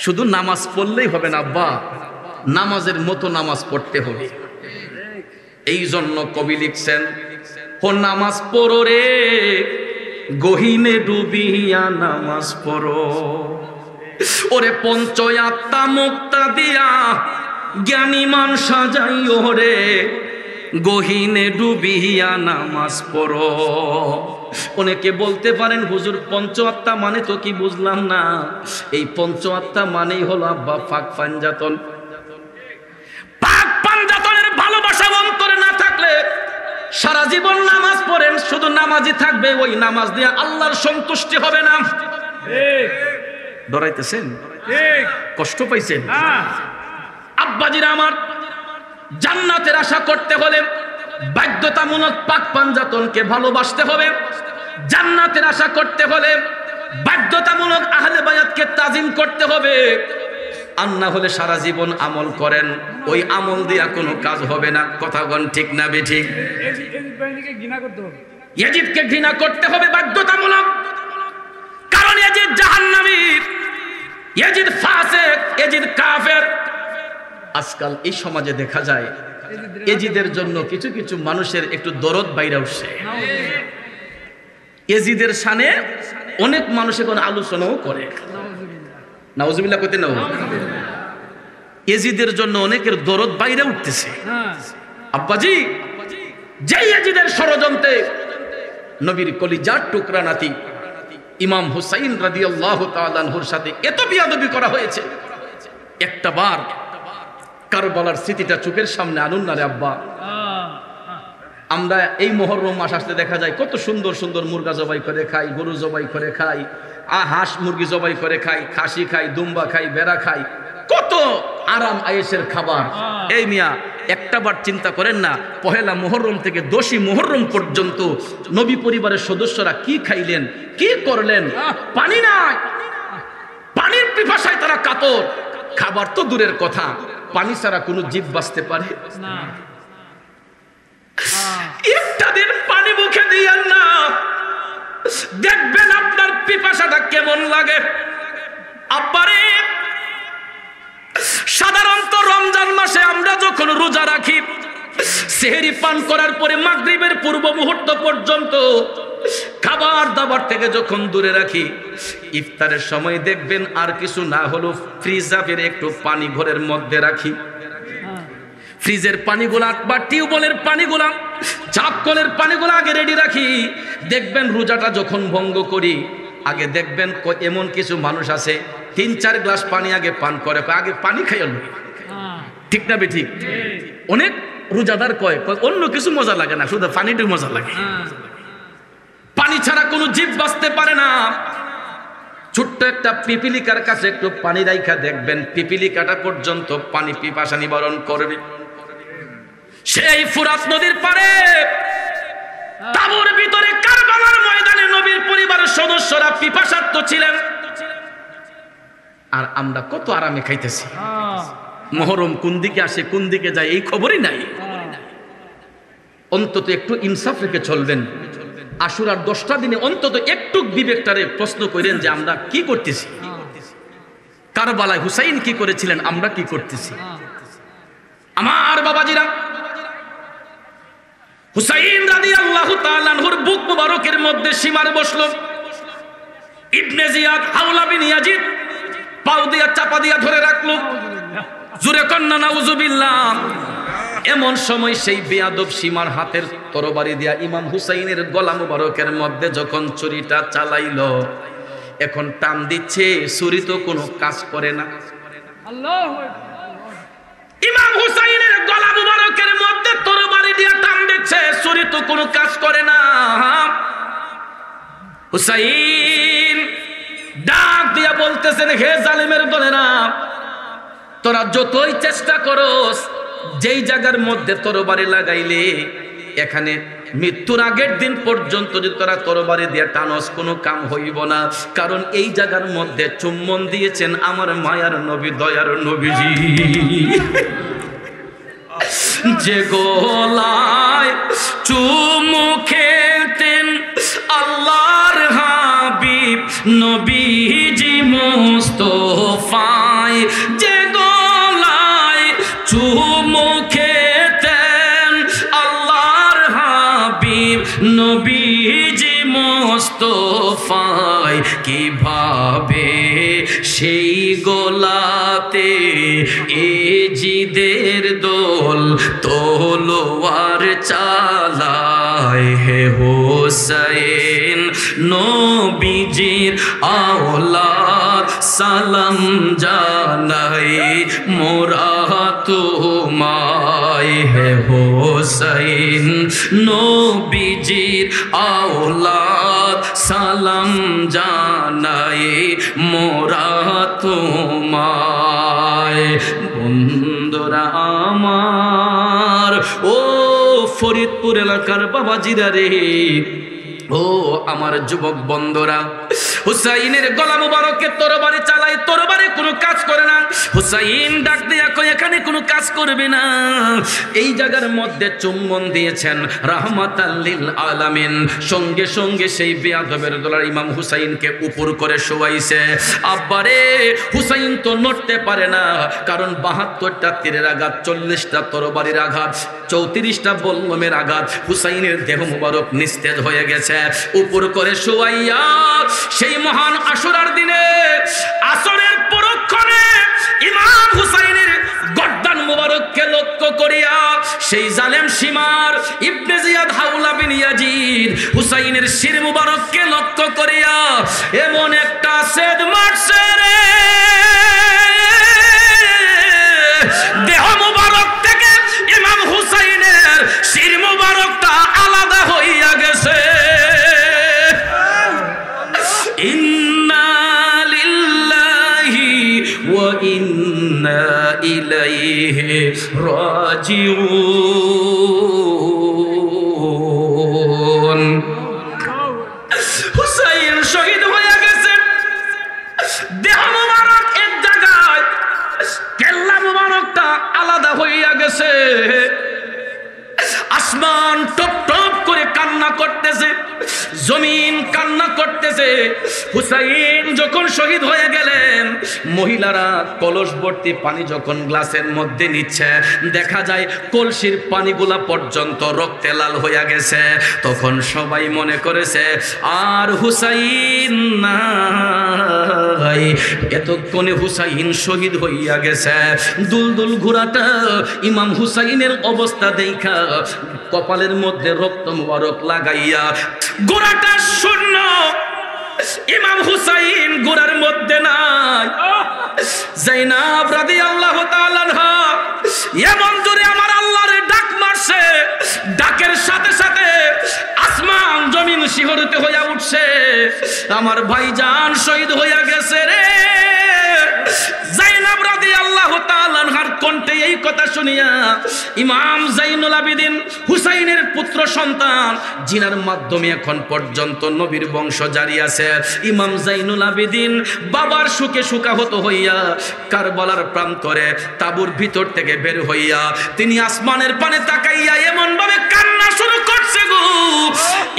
শুধু নামাজ পড়লেই হবে না আব্বা, নামাজের মতো নামাজ পড়তে হবে। এই জন্য কবি লিখছেন, ও নামাজ পড়ো রে গহীনে ডুবিয়া নামাজ পড়ো, ওরে পঞ্চ আত্মা মুক্তা দিয়া জ্ঞানী মান সাজাইও রে গহীনে ডুবিয়া নামাজ পড়ো। অনেকে বলতে পারেন, হুজুর পঞ্চ আত্মা মানে তো কি বুঝলাম না। এই পঞ্চ আত্মা মানেই হলো আব্বা পাক পাঞ্জাতন। পাক পাঞ্জাতনের ভালোবাসা অন্তরে না থাকলে সারা জীবন নামাজ পড়েন, শুধু নামাজই থাকবে, ওই নামাজ দিয়ে আল্লাহর সন্তুষ্টি হবে না। ডরাইতেছেন? কষ্ট পাইছেন? আব্বাজিরা আমার, জান্নাতের আশা করতে হলে বাধ্যতামূলক পাক পাঞ্জাতনকে ভালোবাসতে হবে। জান্নাতের আশা করতে হলে বাধ্যতামূলক আহলে বায়াতকে তাজিম করতে হবে। আর না হলে সারা জীবন আমল করেন, ওই আমল দিয়া কোনো কাজ হবে না। কথাগণ ঠিক না বেঠিক? ইয়াজিদকে ঘৃণা করতে হবে বাধ্যতামূলক, কারণ ইয়াজিদ জাহান্নামী, ইয়াজিদ ফাসিক, ইয়াজিদ কাফের। আজকাল এই সমাজে দেখা যায় এজিদের জন্য কিছু কিছু মানুষের একটু দরদ বাইরে উঠছে। এজিদের শানে অনেক মানুষ এখন আলোচনাও করে। নাউজুবিল্লাহ কইতে নাও। এজিদের জন্য অনেকের দরদ বাইরে উঠতেছে। আব্বাজি, যেই এজিদের ষড়যন্ত্রে নবীর কলিজার টুকরা নাতি ইমাম হুসাইন রাদিয়াল্লাহু তাআলা আনহুর সাথে এত বিয়াদবি করা হয়েছে, একটা বার কারবালার স্মৃতিটা চোখের সামনে আনুন না রে আব্বা। আমরা এই মুহররম মাস আসলে দেখা যায় কত সুন্দর সুন্দর মুরগা জবাই করে খাই, গরু জবাই করে খাই, হাঁস মুরগি জবাই করে খাই, খাসি খাই, দুম্বা খাই, বেড়া খাই, কত আরাম আয়েশের খাবার। এই মিয়া একটা বার চিন্তা করেন না, পহেলা মুহররম থেকে 10ই মুহররম পর্যন্ত নবী পরিবারের সদস্যরা কি খাইলেন, কি করলেন? পানি নাই, পানির পিপাসায় তারা কাতর। খাবার তো দূরের কথা, পানি ছাড়া কোনো জীব বাঁচতে পারে না। একটা দিন পানি মুখে দিয়েন না, দেখবেন আপনার পিপাসাটা কেমন লাগে। আব্বারে, সাধারণত রমজান মাসে আমরা যখন রোজা রাখি, সেহরি পান করার পরে মাগরিবের পূর্ব মুহূর্ত পর্যন্ত খাবার দাবার থেকে যখন দূরে রাখি, ইফতারের সময় দেখবেন আর কিছু না হলো ফ্রিজারের একটু পানি ঘরের মধ্যে রাখি। ফ্রিজের পানিগুলা বা টিউবওয়েলের পানিগুলা, চাপকলের পানিগুলা আগে রেডি রাখি। দেখবেন রোজাটা যখন ভঙ্গ করি, আগে দেখবেন এমন কিছু মানুষ আছে 3-4 গ্লাস পানি আগে পান করে, আগে পানি খাইলো। ঠিক না বে ঠিক? অনেক রোজাদার কয় অন্য কিছু মজা লাগে না, শুধু পানিটাই মজা লাগে। পানি ছাড়া কোনো জীব বাঁচতে পারে না। ছোট্ট একটা পিপিলিকার কাছে একটু পানি রাইখা দেখবেন, পিপিলিকাটা পর্যন্ত পানি পিপাসা নিবারণ করবে। সেই ফুরাত নদীর পারে তাবুর ভিতরে কারবালার ময়দানে নবীর পরিবারের সদস্যরা পিপাসার্ত ছিলেন, আর আমরা কত আরামে খাইতেছি। মুহররম কোন দিকে আসে কোন দিকে যায় এই খবরই নাই। অন্তত একটু ইনসাফ রেখে চলবেন। আশুরার 10টা দিনে অন্তত একটু বিবেকটারে প্রশ্ন করেন যে আমরা কি করতেছি। কারবালায় হুসাইন কি করেছিলেন, আমরা কি করতেছি। আমার বাবাজিরা, হুসাইন রাদিয়াল্লাহু তাআলা আনহুর বুক মুবারকের মধ্যে সীমার বসলো ইবনে জিয়াদ, হাওলা বিন ইয়াজিদ পাও দিয়া চাপা দিয়া ধরে রাখলো। জুরে কন্যা নাউজুবিল্লাহ। এমন সময় সেই বেয়াদব সীমার হাতের তরবারি দিয়া ইমাম হুসাইনের গলা মুবারকের মধ্যে যখন ছুরিটা চালাইলো, এখন টান দিচ্ছে, ছুরি তো কোনো কাজ করে না। ইমাম হুসাইনের গলা মুবারকের মধ্যে তরবারি দিয়া টান দিচ্ছে, ছুরি তো কোনো কাজ করে না। হুসাইন ডাক দিয়া বলতেছেন, হে জালিমের দলেরা, তোরা যতই চেষ্টা করস, যেই জায়গার মধ্যে তরবারি লাগাইলে এখানে মৃত্যুর আগের দিন পর্যন্ত যদি তোরা তরবারি দিয়ে টানস, কোনো কাম হইব না। কারণ এই জায়গার মধ্যে চুম্বন দিয়েছেন আমার মায়ার নবী, দয়ার নবীজি। যে গলায় চুমু খেতেন আল্লাহর হাবিব নবীজি মুস্তাফায়, যে গলায় চুমু খেতেন আল্লাহর হাবিব নবীজি মুস্তাফায়, কিভাবে সেই গোলাতে এজিদের দোল তলোয়ার চালায়। হে হোসেন নবীজির আওলাদ সালাম জানাই মোরা তোমায়। হে হোসেন নবীজির আওলাদ সালাম জানাই মোরা তোমায়। বন্ধুরা আমার, ও ফরিদপুর এলাকার বাবাজিরা রে, ও আমার যুবক বন্ধুরা, হুসাইনের গলা মুবারকে তরবারি চালাই, তরবারি কোনো কাজ করে না। হুসাইন ডাক দিয়া কই, এখানে কোনো কাজ করবে না। এই জায়গার মধ্যে চুম্বন দিয়েছেন রাহমাতাল লিল আলামিন। সঙ্গে সঙ্গে সেই বেয়াদবের দলার ইমাম হুসাইনকে উপর করে শোয়াইছে। আব্বারে, হুসাইন তো নড়তে পারে না, কারণ 72টা তীরের আঘাত, 40টা তরবারির আঘাত, 34টা বল্লমের আঘাত, হুসাইনের দেহ মুবারক নিস্তেজ হয়ে গেছে। উপর করে শোয়াইয়া সেই মহান আশুরার দিনে আসরের পরক্ষণে ইমাম হুসাইনের গর্দান মুবারককে লক্ষ্য করিয়া সেই জালেম সীমার ইবনে জিয়াদ হাওলা বিন ইয়াজিদ হুসাইনের শির মুবারককে লক্ষ্য করিয়া এমন একটা সেদ মারছে রে, দেহ মুবারক থেকে ইমাম হুসাইনের শির মুবারকটা আলাদা হইয়া গেছে। ইন্না লিল্লাহি ওয়া ইন্না ইলাইহি রাজিউন। হুসাইন শহীদ হয়ে গেছে, দেহ মুবারক এক জায়গায়, কেল্লা মুবারকটা আলাদা হইয়া গেছে। আসমান টপ টপ করে কান্না করতেছে, জমিন কান্না করতেছে। হুসাইন যখন শহীদ হয়ে গেলেন, মহিলারা কলস ভর্তি পানি যখন গ্লাসের মধ্যে নিচ্ছে, দেখা যায় কলসির পানিগুলা পর্যন্ত রক্তে লাল হইয়া গেছে। তখন সবাই মনে করেছে আর হুসাইন নাই, এতক্ষণে হুসাইন শহীদ হইয়া গেছে। দুলদুল ঘোড়াটা ইমাম হুসাইনের অবস্থা দেখা কপালের মধ্যে রক্ত মুবারক লাগাইয়া ঘোড়াটা শূন্য, ইমাম হুসাইন ঘোড়ার মধ্যে নাই। যায়েনাব রাদিয়াল্লাহু তাআলা আনহা এমন জোরে আমার আল্লাহর ডাক মারছে, ডাকের সাথে সাথে আসমান জমিন শিহরিত হইয়া উঠছে, আমার ভাইজান শহীদ হইয়া গেছে রে। যায়েনাব রাদিয়াল্লাহু তাআলা আনহার কণ্ঠে এই কথা শুনিয়া ইমাম জাইনুল আবেদিন হুসাইনের পুত্র সন্তান, জিনার মাধ্যমে এখন পর্যন্ত নবীর বংশ জারি আছে, ইমাম জাইনুল আবেদিন বাবার সুখে সুখাহত হইয়া কারবালার প্রান্তরে তাবুর ভিতর থেকে বের হইয়া তিনি আসমানের পানে তাকাইয়া এমন ভাবে কান্না শুরু করছে গো।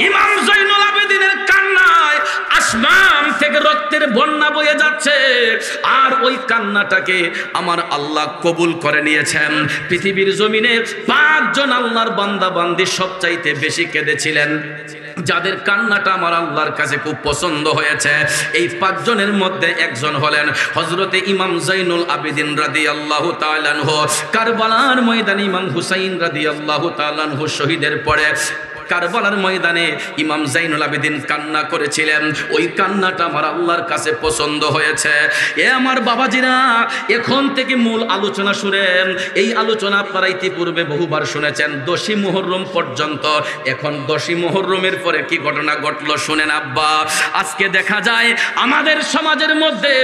ইমাম জাইনুল আবেদিনের কান্নায় আসমান থেকে রক্তের বন্যা বয়ে যাচ্ছে, আর ওই কান্নাটাকে আমার আল্লাহ কবুল করে নিয়েছেন। পৃথিবীর জমিনে 5 জন আল্লাহর বান্দা বান্দি সবচাইতে বেশি কেঁদেছিলেন, যাদের কান্নাটা আমার আল্লাহর কাছে খুব পছন্দ হয়েছে। এই 5 জনের মধ্যে একজন হলেন হযরতে ইমাম জাইনুল আবেদিন রাদিয়াল্লাহু তাআলা আনহু। কারবালার ময়দানে ইমাম হুসাইন রাদিয়াল্লাহু তাআলা আনহু শহীদের পরে কারবালার ময়দানে ইমাম জাইনুল আবেদিন কান্না করেছিলেন। ওই কান্নাটা আমার আল্লাহর কাছে পছন্দ হয়েছে। এ আমার বাবাজিরা, এখন থেকে মূল আলোচনা শুনেন। এই আলোচনা আপনারা ইতিপূর্বে বহুবার শুনেছেন 10ই মুহররম পর্যন্ত। এখন 10ই মুহররমের পরে কি ঘটনা ঘটলো শুনেন আব্বা। আজকে দেখা যায় আমাদের সমাজের মধ্যে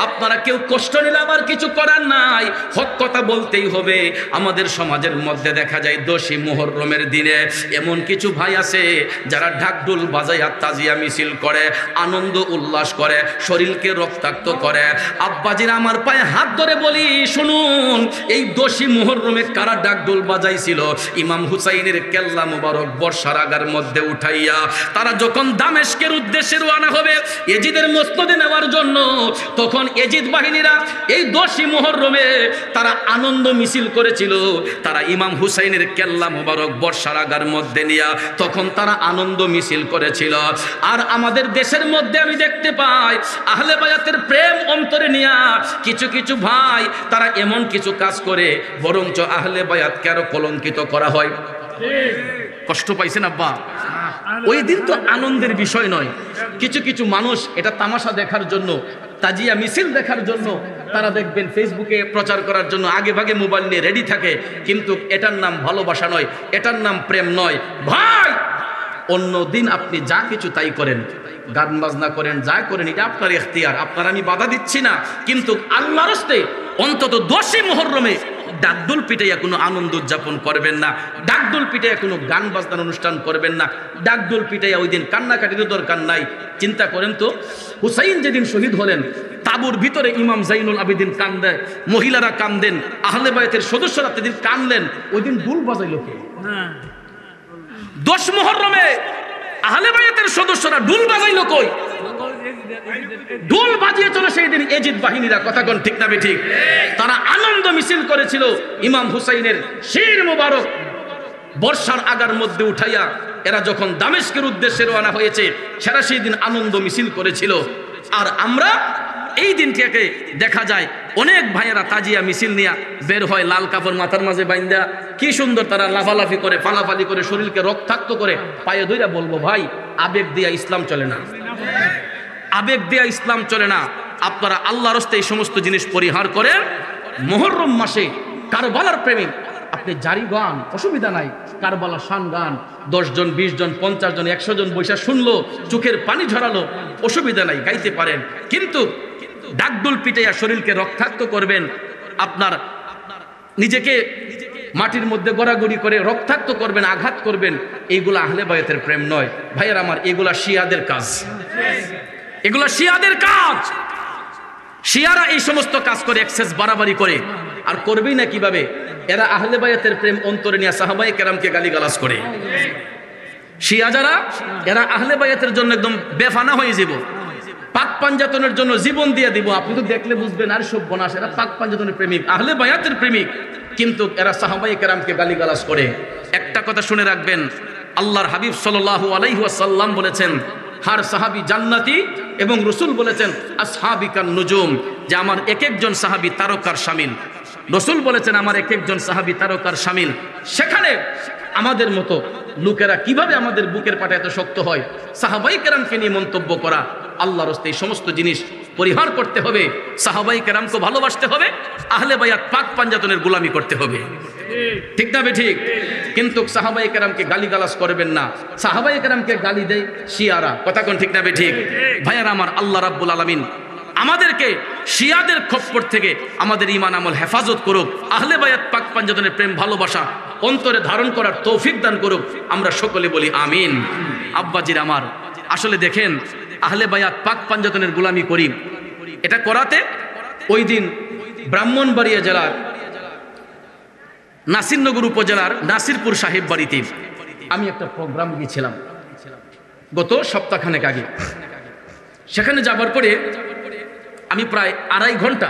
আপনারা কেউ কষ্ট নিলে আবার কিছু করার নাই, হক কথা বলতেই হবে। আমাদের সমাজের মধ্যে দেখা যায় 10ই মুহররমের দিনে এমন কিছু ভাই আছে যারা ঢাকঢোল বাজাইয়া তাজিয়া মিছিল করে, আনন্দ উল্লাস করে, শরীরকে রক্তাক্ত করে। আব্বাজিরা আমার পায়ে হাত ধরে বলি শুনুন, এই 10ই মুহররমে কারা ঢাকঢোল বাজাইছিল? ইমাম হুসাইনের কেল্লা মুবারক বর্ষার আগার মধ্যে উঠাইয়া তারা যখন দামেস্কের উদ্দেশ্যে রওনা হবে এজিদের মসনদে নেওয়ার জন্য, তখন এজিদ বাহিনীরা এই 10ই মুহররমে তারা আনন্দ মিছিল করেছিল। তারা ইমাম হুসাইনের কেল্লা মুবারক বর্ষার আগার মধ্যে নিয়ে তখন তারা আনন্দ মিছিল করেছিল। আর আমাদের দেশের মধ্যে আমি দেখতে পাই আহলে বায়াতের প্রেম অন্তরে নিয়ে কিছু কিছু ভাই তারা এমন কিছু কাজ করে বরঞ্চ আহলে বায়াতকে আরো কলঙ্কিত করা হয়। কষ্ট পাইছেন আব্বা? ওই দিন তো আনন্দের বিষয় নয়। কিছু কিছু মানুষ এটা তামাশা দেখার জন্য, তাজিয়া মিছিল দেখার জন্য তারা দেখবেন ফেসবুকে প্রচার করার জন্য আগে ভাগে মোবাইল নিয়ে রেডি থাকে, কিন্তু এটার নাম ভালোবাসা নয়, এটার নাম প্রেম নয়। ভাই, অন্য দিন আপনি যা কিছু তাই করেন, গান বাজনা করেন, যা করেন, এটা আপনার ইখতিয়ার, আপনার আমি বাধা দিচ্ছি না। কিন্তু আল্লাহর রাস্তে অন্তত 10ই মুহররমে ডাকডোল পিটাইয়া কোনো আনন্দ উদযাপন করবেন না, ডাকডোল পিটাইয়া কোনো গান বাজনার অনুষ্ঠান করবেন না, ডাকডোল পিটাইয়া ওই দিন কান্নাকাটির দরকার নাই। চিন্তা করেন তো, হুসাইন যেদিন শহীদ হলেন তাবুর ভিতরে ইমাম জাইনুল আবেদিন কান্দে, মহিলারা কান্দেন, আহলে বায়াতের সদস্যরা সেদিন কানলেন। ওই দিন দুল বাজাইল কে? 10 মুহররমে আহলে বায়াতের সদস্যরা ঢোল বাজাইলো কই? ঢোল বাজিয়েছিল সেই দিন এজিদ বাহিনীরা। কথা কোন ঠিক না ঠিক? তারা আনন্দ মিছিল করেছিল ইমাম হুসাইনের শির মোবারক বর্ষার আগার মধ্যে উঠাইয়া। এরা যখন দামেস্কের উদ্দেশ্যে রওনা হয়েছে সেরা সেই দিন আনন্দ মিছিল করেছিল। আর আমরা এই দিনটাকে দেখা যায় অনেক ভাইয়েরা তাজিয়া মিছিল নিয়ে বের হয়, লাল কাপড় মাথার মাঝে বাইন্দা কি সুন্দর তারা লাফালাফি করে, ফালাফালি করে, শরীরকে রক্তাক্ত করে। পায়ে ধইরা বলবো ভাই, আবেগ দিয়া ইসলাম চলে না, আবেগ দিয়া ইসলাম চলে না। আপনারা আল্লাহর রাস্তায় এই সমস্ত জিনিস পরিহার করেন। মুহররম মাসে কারবালার প্রেমিক আপনি জারি গান, অসুবিধা নাই। কারবালা শান গান 10 জন, 20 জন, 50 জন, 100 জন বৈশা শুনলো, চোখের পানি ঝরালো, অসুবিধা নাই, গাইতে পারেন। কিন্তু ডাকডোল পিটাইয়া শরীরকে রক্তাক্ত করবেন, আপনার নিজেকে মাটির মধ্যে গড়াগড়ি করে রক্তাক্ত করবেন, আঘাত করবেন, এইগুলা আহলে বায়াতের প্রেম নয়। ভাইয়ের আমার, এগুলা শিয়াদের কাজ, এগুলা শিয়াদের কাজ। শিয়ারা এই সমস্ত কাজ করে, এক্সেস বাড়াবাড়ি করে। আর করবেই না কিভাবে? এরা আহলে বায়াতের প্রেম অন্তরে নিয়ে সাহাবায়ে কেরামকে গালিগালাজ করে। শিয়া যারা, এরা আহলে বায়াতের জন্য একদম বেফানা হয়ে যাব, পাক পাঞ্জাতনের জন্য জীবন দিয়ে দিব। আপনি তো দেখলে বুঝবেন আর সব বনাস। এরা পাক পাঞ্জাতনের প্রেমিক, আহলে বায়াতের প্রেমিক, কিন্তু এরা সাহাবায়ে কেরামকে গালিগালাজ করে। একটা কথা শুনে রাখবেন, আল্লাহর হাবিব সাল্লাল্লাহু আলাইহি ওয়াসাল্লাম বলেছেন হার সাহাবী জান্নাতি, এবং রাসূল বলেছেন আসহাবিকান নুজুম, যে আমার এক একজন সাহাবী তারকার শামিল। রাসূল বলেছেন আমার এক একজন সাহাবী তারকার শামিল। সেখানে আমাদের মতো লোকেরা কিভাবে আমাদের বুকের পাটা এত শক্ত হয়? সাহাবায়ে কেরামকে নিয়ে মন্তব্য করা, আল্লাহর রাস্তায় এই সমস্ত জিনিস পরিহার করতে হবে। সাহাবায়ে কেরামকে ভালোবাসতে হবে, আহলে বায়াত পাক পাঞ্জাতনের গোলামি করতে হবে। ঠিক না ঠিক? কিন্তু সাহাবায়ে কেরামকে গালিগালাজ করবেন না। সাহাবায়ে কেরামকে গালি দেয় শিয়ারা। কথা কোন ঠিক না ঠিক? ভাইয়ারা আমার, আল্লাহ রাব্বুল আলামিন আমাদেরকে শিয়াদের খপ্পর থেকে আমাদের ঈমান আমল হেফাজত করুক। আহলে বায়াত পাক পাঞ্জাতনের প্রেম ভালোবাসা অন্তরে ধারণ করার তৌফিক দান করুক। আমরা সকলে বলি আমিন। আব্বাজির আমার, আসলে দেখেন, আহলে বায়াত পাক পাঞ্জাতনের গোলামি করি, এটা করাতে ওই দিন ব্রাহ্মণবাড়িয়া জেলার নাসিরনগর উপজেলার নাসিরপুর সাহেব বাড়িতে আমি একটা প্রোগ্রাম গিয়েছিলাম গত সপ্তাহখানেক আগে। সেখানে যাবার পরে আমি প্রায় 2.5 ঘন্টা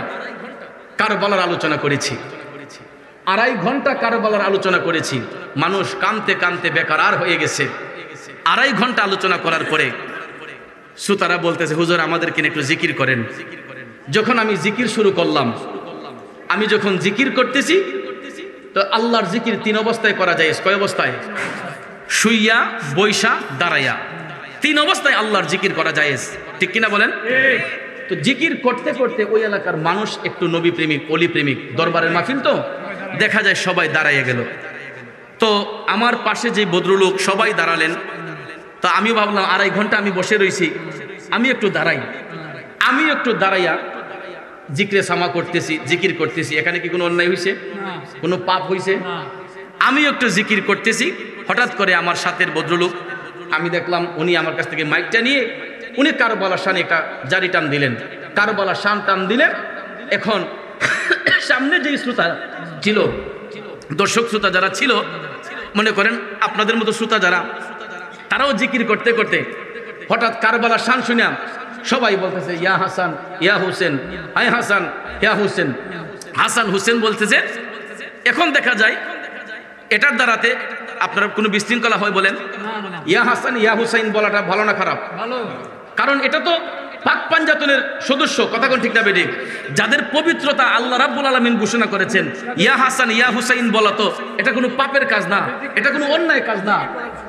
কারবালার আলোচনা করেছি। 2.5 ঘন্টা কারবালার আলোচনা করেছি। মানুষ কানতে কানতে বেকার হয়ে গেছে। 2.5 ঘন্টা আলোচনা করার পরে শ্রোতারা বলতেছে, হুজুর আমাদেরকে একটু জিকির করেন। যখন আমি জিকির শুরু করলাম, আমি যখন জিকির করতেছি তো আল্লাহর জিকির 3 অবস্থায় করা যায়। কয় অবস্থায়? শুইয়া, বৈশা, দাঁড়াইয়া, 3 অবস্থায় আল্লাহর জিকির করা যায়। ঠিক কিনা বলেন? তো জিকির করতে করতে ওই এলাকার মানুষ একটু নবী প্রেমিক, অলি প্রেমিক, দরবারের মাহফিল তো দেখা যায় সবাই দাঁড়াইয়া গেল। তো আমার পাশে যে ভদ্রলোক সবাই দাঁড়ালেন। তো আমিও ভাবলাম 2.5 ঘন্টা আমি বসে রয়েছি, আমি একটু দাঁড়াই। আমি একটু দাঁড়াইয়া জিক্রে সামা করতেছি, জিকির করতেছি। এখানে কি কোনো অন্যায় হয়েছে? কোনো পাপ হয়েছে? আমি একটু জিকির করতেছি। হঠাৎ করে আমার সাথের ভদ্রলোক আমি দেখলাম উনি আমার কাছ থেকে মাইকটা নিয়ে উনি কারবালার শানে জারি টান দিলেন, কারবালার শান টান দিলেন। এখন সামনে যে শ্রোতা ছিল, দর্শক শ্রোতা যারা ছিল, মনে করেন আপনাদের মতো শ্রোতা যারা, তারাও জিকির করতে করতে হঠাৎ কারবালার শান শুনে সবাই বলতেছে, ইয়া হাসান, ইয়া হুসেন, হায় হাসান, ইয়া হুসেন, হাসান হুসেন বলতেছে। এখন দেখা যায় এটার দ্বারাতে আপনার কোনো বিশৃঙ্খলা হয় বলেন? ইয়া হাসান, ইয়া হুসাইন বলাটা ভালো না খারাপ? কারণ এটা তো পাক পাঞ্জাতনের সদস্য, কথা কোন ঠিক না বেঠিক? যাদের পবিত্রতা আল্লাহ রাব্বুল আলামিন ঘোষণা করেছেন, ইয়া হাসান ইয়া হুসাইন বলা তো এটা কোনো পাপের কাজ না, এটা কোনো অন্যায় কাজ না।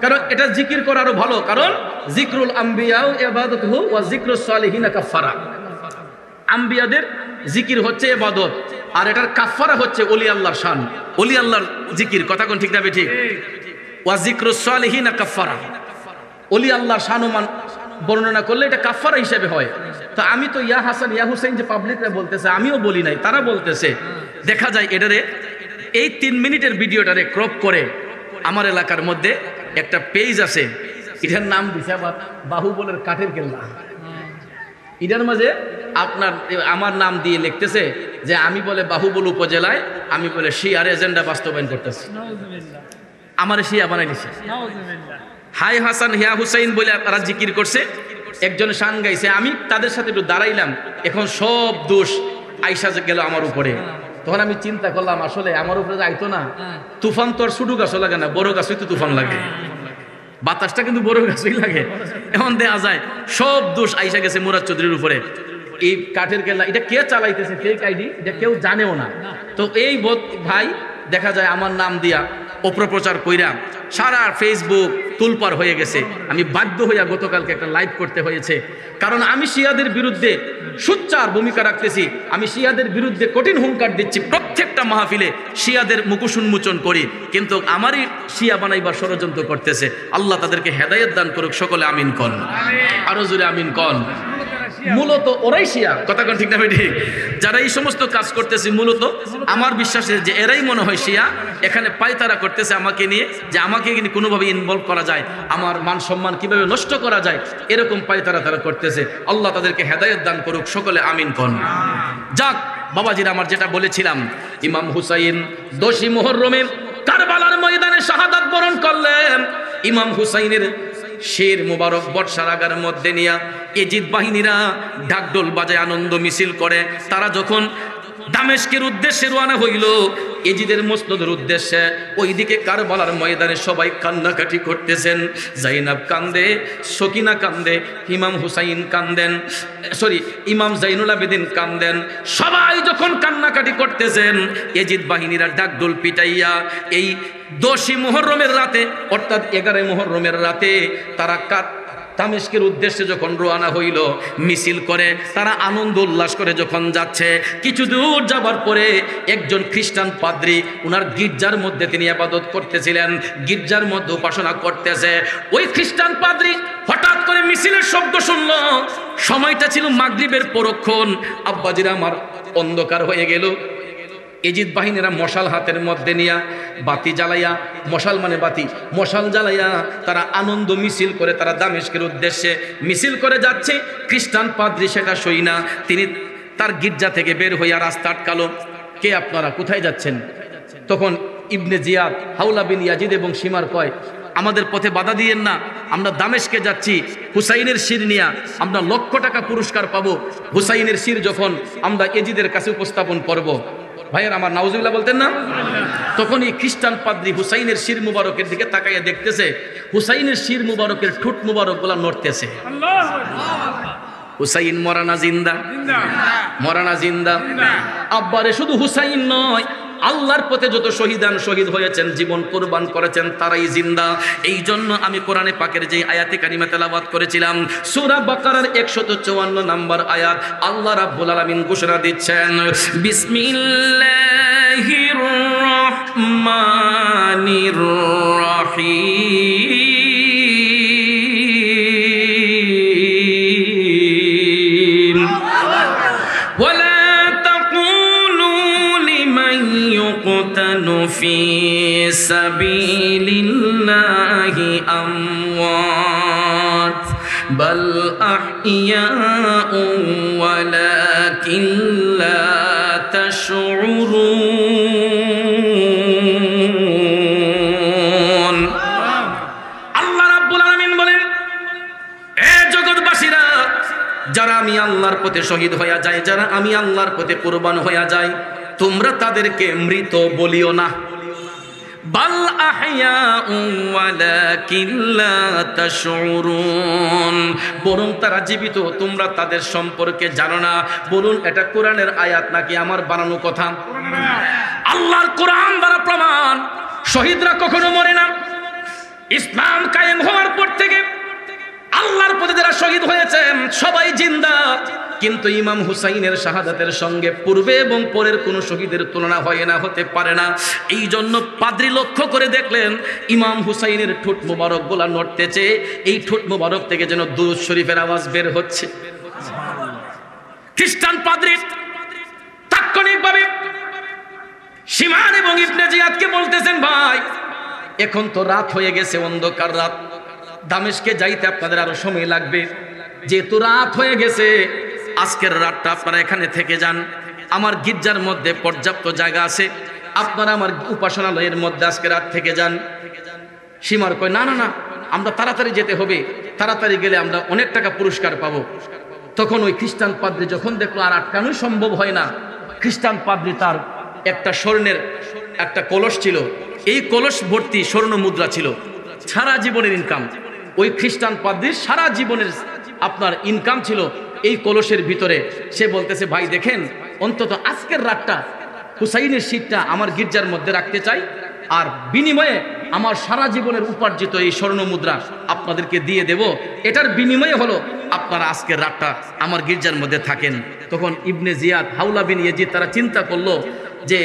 কারণ এটা জিকির করারও ভালো। কারণ জিক্রুল আম্বিয়া ইবাদাতুহু ওয়া জিক্রুস সালিহিনা কাফারা। আম্বিয়াদের জিকির হচ্ছে ইবাদত, আর এটার কাফারা হচ্ছে ওলি আল্লাহর শান, ওলি আল্লাহর জিকির, কথা কোন ঠিক না বেঠিক? ওয়া জিক্রুস সালিহিনা কাফারা, ওলি আল্লাহর শানমান বর্ণনা করলে এটা কাফারা হিসেবে হয়। তো আমি তো ইয়া হাসান ইয়া হুসাইন যে পাবলিকরা বলতেছে, আমিও বলি নাই, তারা বলতেছে। দেখা যায় এটারে এই 3 মিনিটের ভিডিওটারে ক্রপ করে আমার এলাকার মধ্যে একটা পেজ আছে, এটার নাম দিছে আবার বাহুবলের কাঠের কেল্লা। এটার মাঝে আপনার আমার নাম দিয়ে লিখতেছে যে আমি বলে বাহুবল উপজেলায় আমি বলে শিয়ার এজেন্ডা বাস্তবায়ন করতেছি। আমার শিয়া বানাই দিছে। হাই হাসান হিয়া হুসাইন বলে তারা জিকির করছে, একজন শান গাইছে, আমি তাদের সাথে একটু দাঁড়াইলাম। এখন সব দোষ আইসা গেল আমার উপরে। তখন আমি চিন্তা করলাম আসলে আমার উপরে আইতো না, তুফান তো আর ছোট গাছও লাগে না, বড় গাছই তো তুফান লাগে, বাতাসটা কিন্তু বড় গাছই লাগে। এখন দেখা যায় সব দোষ আইসা গেছে মুরাদ চৌধুরীর উপরে। এই কাঠের কেল্লা এটা কে চালাইতেছে, ফেক আইডি, এটা কেউ জানেও না। তো এই ভাই দেখা যায় আমার নাম দিয়া অপপ্রচার কইরা সারা ফেসবুক তুলপার হয়ে গেছে। আমি বাধ্য হইয়া গতকালকে একটা লাইভ করতে হয়েছে, কারণ আমি শিয়াদের বিরুদ্ধে সোচ্চার ভূমিকা রাখতেছি। আমি শিয়াদের বিরুদ্ধে কঠিন হুঙ্কার দিচ্ছি, প্রত্যেকটা মাহফিলে শিয়াদের মুখোশ উন্মোচন করি, কিন্তু আমারই শিয়া বানাইবার ষড়যন্ত্র করতেছে। আল্লাহ তাদেরকে হেদায়েত দান করুক, সকলে আমিন কন, আরো জোরে আমিন কন। মূলত ওরাই শিয়া, কথা কোন ঠিক না ঠিক? যারা এই সমস্ত কাজ করতেছে মূলত আমার বিশ্বাস যে এরাই মনে হয় শিয়া। এখানে পায়তারা করতেছে আমাকে নিয়ে, যে আমাকে কোনোভাবে ইনভলভ করা যায়, আমার মান সম্মান কিভাবে নষ্ট করা যায়, এরকম পায়তারা তারা করতেছে। আল্লাহ তাদেরকে হেদায়েত দান করুক, সকলে আমিন কন। যাক বাবাজিরা, আমার যেটা বলেছিলাম, ইমাম হুসাইন 10ই মুহররমে কারবালার ময়দানে শাহাদাত বরণ করলেন। ইমাম হুসাইনের শের মুবারক বর্ষারাগার মধ্যে নিয়া এজিদ বাহিনীরা ঢাকঢোল বাজায় আনন্দ মিছিল করে। তারা যখন দামেস্কের উদ্দেশ্যে রওনা হইল, এজিদের মসনদের উদ্দেশ্যে, ওইদিকে কারবালার ময়দানে সবাই কান্নাকাটি করতেছেন। জাইনাব কান্দে, সকিনা কান্দে, ইমাম হুসাইন কান্দেন, ইমাম জাইনুল আবেদিন কান্দেন। সবাই যখন কান্নাকাটি করতেছেন, এজিদ বাহিনীরা ঢাকঢোল পিটাইয়া এই 10ই মুহররমের রাতে, অর্থাৎ 11 মুহররমের রাতে তারা দামেস্কের উদ্দেশ্যে যখন রওনা হইল, মিছিল করে তারা আনন্দ উল্লাস করে যখন যাচ্ছে, কিছু দূর যাবার পরে একজন খ্রিস্টান পাদ্রী উনার গির্জার মধ্যে তিনি ইবাদত করতেছিলেন, গির্জার মধ্যে উপাসনা করতেছে। ওই খ্রিস্টান পাদ্রী হঠাৎ করে মিছিলের শব্দ শুনল। সময়টা ছিল মাগরিবের পরক্ষণ। আব্বাজিরা আমার অন্ধকার হয়ে গেল। এজিদ বাহিনীরা মশাল হাতের মধ্যে নিয়া বাতি জ্বালাইয়া, মশাল মানে বাতি, মশাল জ্বালাইয়া তারা আনন্দ মিছিল করে তারা দামেস্কের উদ্দেশ্যে মিছিল করে যাচ্ছে। খ্রিস্টান পাদ্রী সেটা সই না, তিনি তার গির্জা থেকে বের হইয়া রাস্তা আটকালো। কে আপনারা, কোথায় যাচ্ছেন? তখন ইবনে জিয়াদ, হাওলা বিন ইয়াজিদ এবং সীমার কয়, আমাদের পথে বাধা দিয়েন না, আমরা দামেস্কে যাচ্ছি হুসাইনের শির নিয়ে, আমরা লক্ষ টাকা পুরস্কার পাবো। হুসাইনের শির যখন আমরা এজিদের কাছে উপস্থাপন করব, ভাইয়ের আমার নাউজুবিল্লাহ বলতেন না? তখন এই খ্রিস্টান পাদ্রী হুসাইনের শির মুবারকের দিকে তাকাইয়া দেখতেছে হুসাইনের শির মুবারকের ঠোঁট মুবারক গুলা নড়তেছে। হুসাইন মরানা জিন্দা, মরানা জিন্দা। আব্বারে শুধু হুসাইন নয়, আল্লাহর পথে যত শহীদ হয়েছেন, জীবন কুরবান করেছেন, তারাই জিন্দা। এই জন্য আমি কোরআনে পাকের যে আয়াতে কারিমা তেলাওয়াত করেছিলাম, সূরা বাকারার 154 নম্বর আয়াত, আল্লাহ রাব্বুল আলামিন ঘোষণা দিচ্ছেন, বিসমিল্লাহির রহমানির রহিম, ওয়ালা তাকুলু লিমান ইউকতালু ফি সাবিলিল্লাহি আমওয়াত বাল আহইয়াউ ওয়ালাকিন লা তাশউরুন। আল্লাহ রাব্বুল আলামিন বলেন, এ জগৎবাসীরা, যারা আমি আল্লাহর পথে শহীদ হইয়া যায়, যারা আমি আল্লাহর পথে কুরবান হইয়া যায়, তোমরা তাদেরকে মৃত বলিও না, বাল আহইয়াউ ওয়ালাকিন লা তাশউরুন, বরং তারা জীবিত, তোমরা তাদের সম্পর্কে জানো না। বলুন, এটা কোরআনের আয়াত নাকি আমার বানানো কথা? আল্লাহর কোরআন দ্বারা প্রমাণ, শহীদরা কখনো মরে না। ইসলাম কায়েম হওয়ার পর থেকে আল্লাহর পথে যারা শহীদ হয়েছেন সবাই জিন্দা, কিন্তু ইমাম হুসাইনের শাহাদাতের সঙ্গে পূর্বে এবং পরের কোনো শহীদের তুলনা হয় না, হতে পারে না। এই জন্য পাদ্রী লক্ষ্য করে দেখলেন ইমাম হুসাইনের ঠোঁট মুবারক গোলা নড়তেছে, এই ঠোঁট মুবারক থেকে যেন দুরূদ শরীফের আওয়াজ বের হচ্ছে। খ্রিস্টান পাদ্রী তাৎক্ষণিকভাবে সিমান এবং ইবনে জিয়াদকে বলতেছেন, ভাই এখন তো রাত হয়ে গেছে, অন্ধকার রাত, দামেস্কে যাইতে আপনাদের আরো সময় লাগবে, যেহেতু রাত হয়ে গেছে আজকের রাতটা আপনারা এখানে থেকে যান, আমার গির্জার মধ্যে পর্যাপ্ত জায়গা আছে, আপনারা আমার উপাসনালয়ের মধ্যে আজকে রাত থেকে যান। সীমার কয়, না না না, আমরা তাড়াতাড়ি যেতে হবে, তাড়াতাড়ি গেলে আমরা অনেক টাকা পুরস্কার পাবো। তখন ওই খ্রিস্টান পাদ্রী যখন দেখলো আর আটকানোই সম্ভব হয় না, খ্রিস্টান পাদ্রী তার একটা স্বর্ণের একটা কলস ছিল, এই কলস ভর্তি স্বর্ণ মুদ্রা ছিল, সারা জীবনের ইনকাম। ওই খ্রিস্টান পাদ্রীর সারা জীবনের আপনার ইনকাম ছিল এই কলসের ভিতরে। সে বলতেছে, ভাই দেখেন, অন্তত আজকের রাতটা হুসাইনের শীতটা আমার গির্জার মধ্যে রাখতে চাই, আর বিনিময়ে আমার সারা জীবনের উপার্জিত এই স্বর্ণ মুদ্রা আপনাদেরকে দিয়ে দেব, এটার বিনিময়ে হলো আপনারা আজকের রাতটা আমার গির্জার মধ্যে থাকেন। তখন ইবনে জিয়াদ, হাওলা বিন ইয়াজিদ তারা চিন্তা করলো যে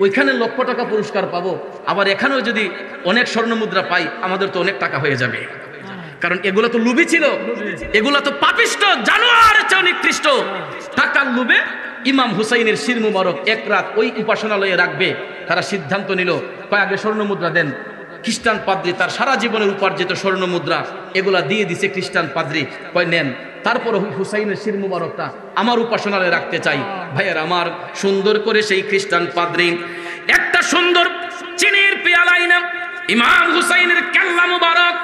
ওইখানে লক্ষ টাকা পুরস্কার পাবো, আবার এখানেও যদি অনেক স্বর্ণ মুদ্রা পাই আমাদের তো অনেক টাকা হয়ে যাবে। কারণ এগুলো তো লুবি ছিল, এগুলো তো পাপিষ্ট জানোয়ার চেয়ে নিকৃষ্ট। টাকার লোভে ইমাম হুসাইনের শির মুবারক এক রাত ওই উপাসনালয়ে রাখবে। তারা সিদ্ধান্ত নিল, কয় আগে স্বর্ণ মুদ্রা দেন। খ্রিস্টান পাদ্রী তার সারা জীবনের উপার্জিত স্বর্ণ মুদ্রা এগুলা দিয়ে দিছে খ্রিস্টান পাদ্রী, কয় নেন, তারপর হুসাইনের শির মুবারকটা আমার উপাসনালয়ে রাখতে চাই। ভাইয়ের আমার, সুন্দর করে সেই খ্রিস্টান পাদ্রী একটা সুন্দর চিনির পেয়ালা আইনা ইমাম হুসাইনের কেল্লা মুবারক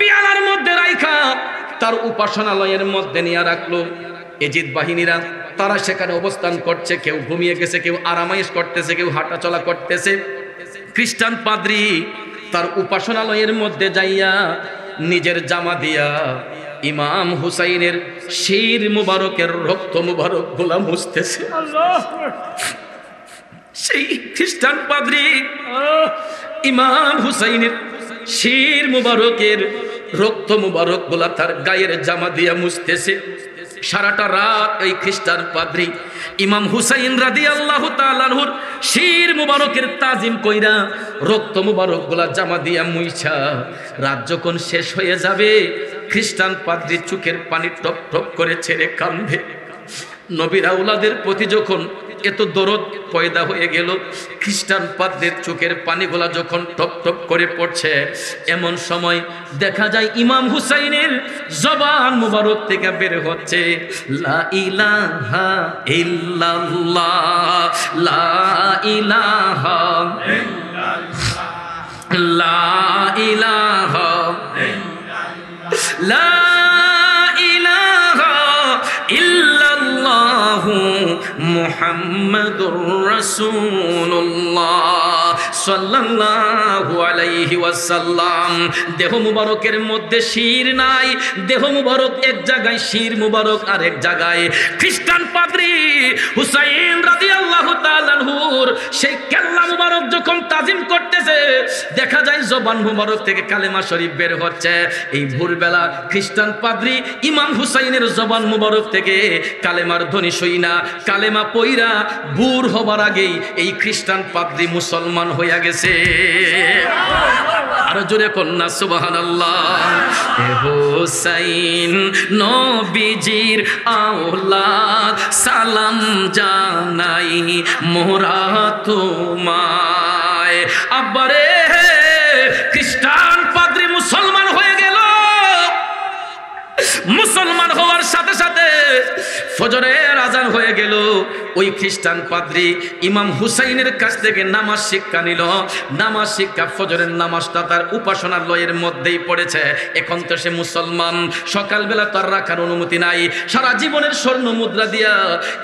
পেয়ালার মধ্যে রাইখা তার উপাসনালয়ের মধ্যে নিয়ে রাখলো। এজিদ বাহিনীরা তারা সেখানে অবস্থান করছে, কেউ ঘুমিয়ে গেছে, কেউ আরামাইশ করতেছে, কেউ হাঁটাচলা করতেছে। খ্রিস্টান পাদ্রী তার উপাসনালয়ের মধ্যে যাইয়া নিজের জামা দিয়া ইমাম হুসাইনের শির মুবারকের রক্ত মুবারক গুলা মুছতেছে। সেই খ্রিস্টান পাদ্রী ইমাম হুসাইনের শির মুবারকের রক্ত মুবারক গুলা তার গায়ের জামা দিয়া মুছতেছে। সারাটা রাত এই খ্রিস্টান পাদ্রী ইমাম হুসাইন রাদিয়াল্লাহু তাআলা আনহুর শির মুবারকের তাজিম কইরা রক্ত মুবারক গুলা জামা দিয়া মুইছা রাত যখন শেষ হয়ে যাবে, খ্রিস্টান পাদ্রী চোখের পানি টপ টপ করে ছেড়ে কাঁদবে। নবীর আওলাদের প্রতি যখন এত দরদ পয়দা হয়ে গেল, খ্রিস্টান পাদ্রীর চোখের পানিগুলা যখন টপ টপ করে পড়ছে, এমন সময় দেখা যায় ইমাম হুসাইনের জবান মুবারক থেকে বের হচ্ছে লা ইলাহা ইল্লাল্লাহ, লা ইলাহা ইল্লাল্লাহ, লা ইলাহা ইল্লাল্লাহ, রাসূলুল্লাহ সাল্লাল্লাহু আলাইহি ওয়াসাল্লাম। দেহ মুবারকের মধ্যে শির নাই, দেহ মুবারক এক জায়গায়, শির মুবারক আরেক জায়গায়। খ্রিস্টান পাদ্রী হুসাইন রাদিয়াল্লাহু তাআলা আনহুর সেই কেল্লা মুবারক যখন তাজিম করতেছে, দেখা যায় জবান মুবারক থেকে কালেমা শরীফ বের হচ্ছে। এই ভোরবেলা খ্রিস্টান পাদ্রী ইমাম হুসাইনের জবান মুবারক থেকে কালেমার ধ্বনি শুইনা, কালেমা পইরা ভোর হবার আগেই এই খ্রিস্টান পাদ্রী মুসলমান হইয়া গেছে। আরো জোরে কন্যা সুবহানাল্লাহ। হুসাইন নবীজির আওলাদ, সালাম জানাই মোরা তোমায়। আব্বারে খ্রিস্টান পাদ্রী মুসলমান হয়ে গেল। মুসলমান হওয়ার সাথে সাথে ফজরের আজান হয়ে গেল। ওই খ্রিস্টান পাদ্রী ইমাম হুসাইনের কাছ থেকে নামাজ শিক্ষা নিল। নামাজ শিক্ষা, ফজরের নামাজটা তার উপাসনালয়ের মধ্যেই পড়েছে। এখন তো সে মুসলমান, সকালবেলা তার রাখার অনুমতি নাই। সারা জীবনের স্বর্ণ মুদ্রা দিয়া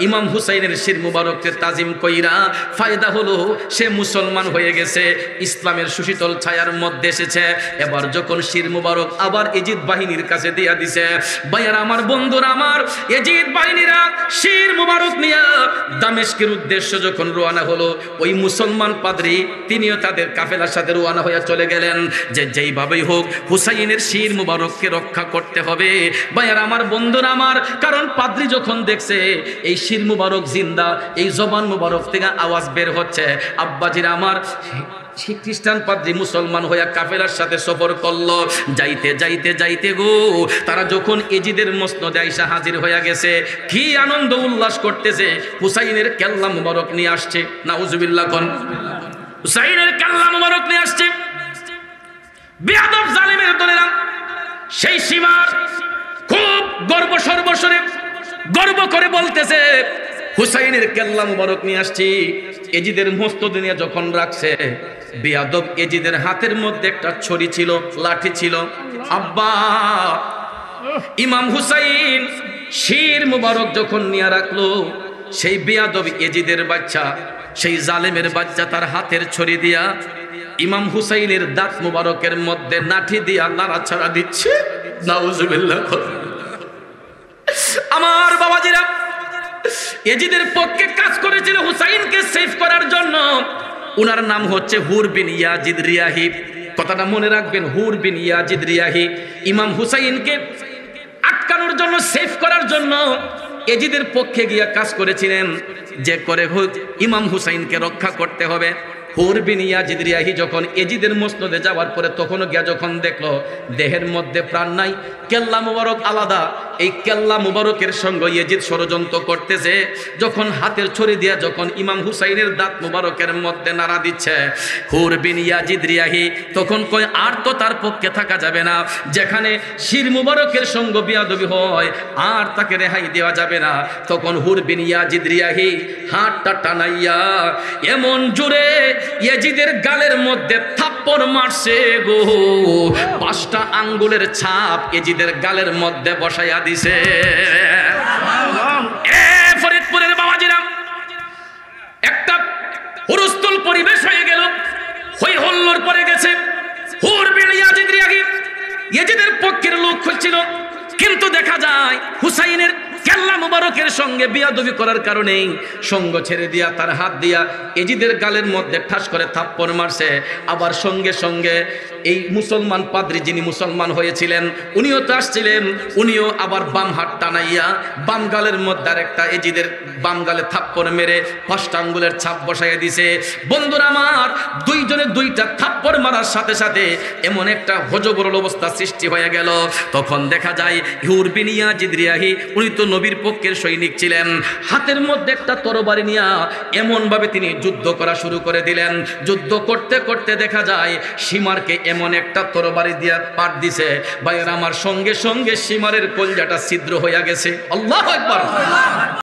ইমাম হুসাইনের শির মুবারককে তাজিম কইরা ফায়দা হলো, সে মুসলমান হয়ে গেছে, ইসলামের সুশীতল ছায়ার মধ্যে এসেছে। এবার যখন শির মুবারক আবার এজিদ বাহিনীর কাছে দিয়া দিছে, ভাইয়ার আমার, বন্ধুরা আমার, এজিদ বাহিনীরা শির মুবারক নিয়া দামেস্কের উদ্দেশ্যে যখন রওনা হলো, ওই মুসলমান পাদ্রী তিনিও তাদের কাফেলার সাথে রওনা হয়ে চলে গেলেন যে যেইভাবেই হোক হুসাইনের শির মুবারককে রক্ষা করতে হবে। ভাইয়ার আমার, বন্ধুরা আমার, কারণ পাদ্রী যখন দেখছে এই শির মুবারক জিন্দা, এই জবান মুবারক থেকে আওয়াজ বের হচ্ছে, আব্বাজিরা আমার, খ্রিস্টান পাদ্রী মুসলমান হইয়া কাফেলার সাথে সফর করলো। যাইতে যাইতে যাইতে গো, তারা যখন এজিদের মসনদে আইসা হাজির হইয়া গেছে, কি আনন্দ উল্লাস করতেছে। হুসাইনের কেল্লা মুবারক নিয়ে আসছে, নাউজুবিল্লাহ কোন, হুসাইনের কেল্লা মুবারক নিয়ে আসছে। বেয়াদব জালিমের দলেরা সেই সীমার খুব গর্ব সর্বস্বরে গর্ব করে বলতেছে, হুসাইনের কেল্লা মুবারক নিয়ে আসছি। এজিদের মসনদে নিয়ে যখন রাখছে, বেয়াদব এজিদের হাতের মধ্যে একটা ছড়ি ছিল, লাঠি ছিল। আব্বা, ইমাম হুসাইন শির মুবারক যখন নিয়ে রাখলো, সেই বেয়াদব এজিদের বাচ্চা, সেই জালেমের বাচ্চা তার হাতের ছড়ি দিয়া ইমাম হুসাইনের দাঁত মুবারকের মধ্যে লাঠি দিয়া নাড়াচাড়া দিচ্ছে। নাউজুবিল্লাহ। আমার বাবাজিরা, এজিদের পক্ষে কাজ করেছিল হুসাইনকে সেভ করার জন্য। উনার নাম হচ্ছে হুর বিন ইয়াজিদ রিয়াহি। কথাটা মনে রাখবেন, হুর বিন ইয়াজিদ রিয়াহি ইমাম হুসাইনকে আটকানোর জন্য, সেভ করার জন্য এজিদের পক্ষে গিয়া কাজ করেছিলেন, যে করে হোক ইমাম হুসাইনকে রক্ষা করতে হবে। হুর বিন ইয়াজিদ রিয়াহি যখন এজিদের মসনদে যাওয়ার পরে তখনও গিয়া যখন দেখলো দেহের মধ্যে প্রাণ নাই, কেল্লা মুবারক আলাদা, এই কেল্লা মুবারকের সঙ্গে এজিদ ষড়যন্ত্র করতেছে। যখন হাতের ছড়ি দিয়া যখন ইমাম হুসাইনের দাঁত মুবারকের মধ্যে নাড়া দিচ্ছে, হুর বিন ইয়াজিদ রিয়াহি তখন কয়, আর তো তার পক্ষে থাকা যাবে না। যেখানে শির মুবারকের সঙ্গে বিয়াদবি হয়, আর তাকে রেহাই দেওয়া যাবে না। তখন হুর বিন ইয়াজিদ রিয়াহি হাতটা টানাইয়া এমন জোরে ইয়াজিদের গালের মধ্যে থাপ্পড় মারছে গো, 5টা আঙ্গুলের ছাপ ইয়াজিদের গালের মধ্যে বসাইয়া দিছে। এ ফরিদপুরের বাবাজিরা, একটা হুলস্থুল পরিবেশ হয়ে গেল, হই হল্লোর পড়ে গেছে। হুর বিন ইয়াজিদ রিয়াহি ইয়াজিদের পক্ষের লোক ছিল, কিন্তু দেখা যায় হুসাইনের কেল্লা মুবারকের সঙ্গে বিয়াদবি করার কারণে সঙ্গ ছেড়ে দিয়া তার হাত দিয়া এজিদের গালের মধ্যে ঠাস করে থাপ্পড় মারছে। আবার সঙ্গে সঙ্গে এই মুসলমান পাদ্রী যিনি মুসলমান হয়েছিলেন, উনিও তো আসছিলেন, উনিও আবার বাম হাত টানাইয়া বাম গালের মধ্যে আরেকটা এজিদের বাম গালে থাপ্পড় মেরে 5টা আঙ্গুলের ছাপ বসাইয়া দিছে। বন্ধুরা আমার, দুইজনে 2টা থাপ্পড় মারার সাথে সাথে এমন একটা হযবরল অবস্থা সৃষ্টি হয়ে গেল। তখন দেখা যায় হুর বিন ইয়াজিদ রিয়াহি, উনি তো নবীর পক্ষের সৈনিক ছিলেন, হাতের মধ্যে একটা তরবারি নিয়ে এমন ভাবে তিনি যুদ্ধ করা শুরু করে দিলেন। যুদ্ধ করতে করতে দেখা যায় সীমারকে এমন একটা তরবারি দিয়া পাট দিছে, ভাইয়ের আমার, সঙ্গে সঙ্গে সীমারের কলজাটা ছিদ্র হইয়া গেছে। আল্লাহু আকবার।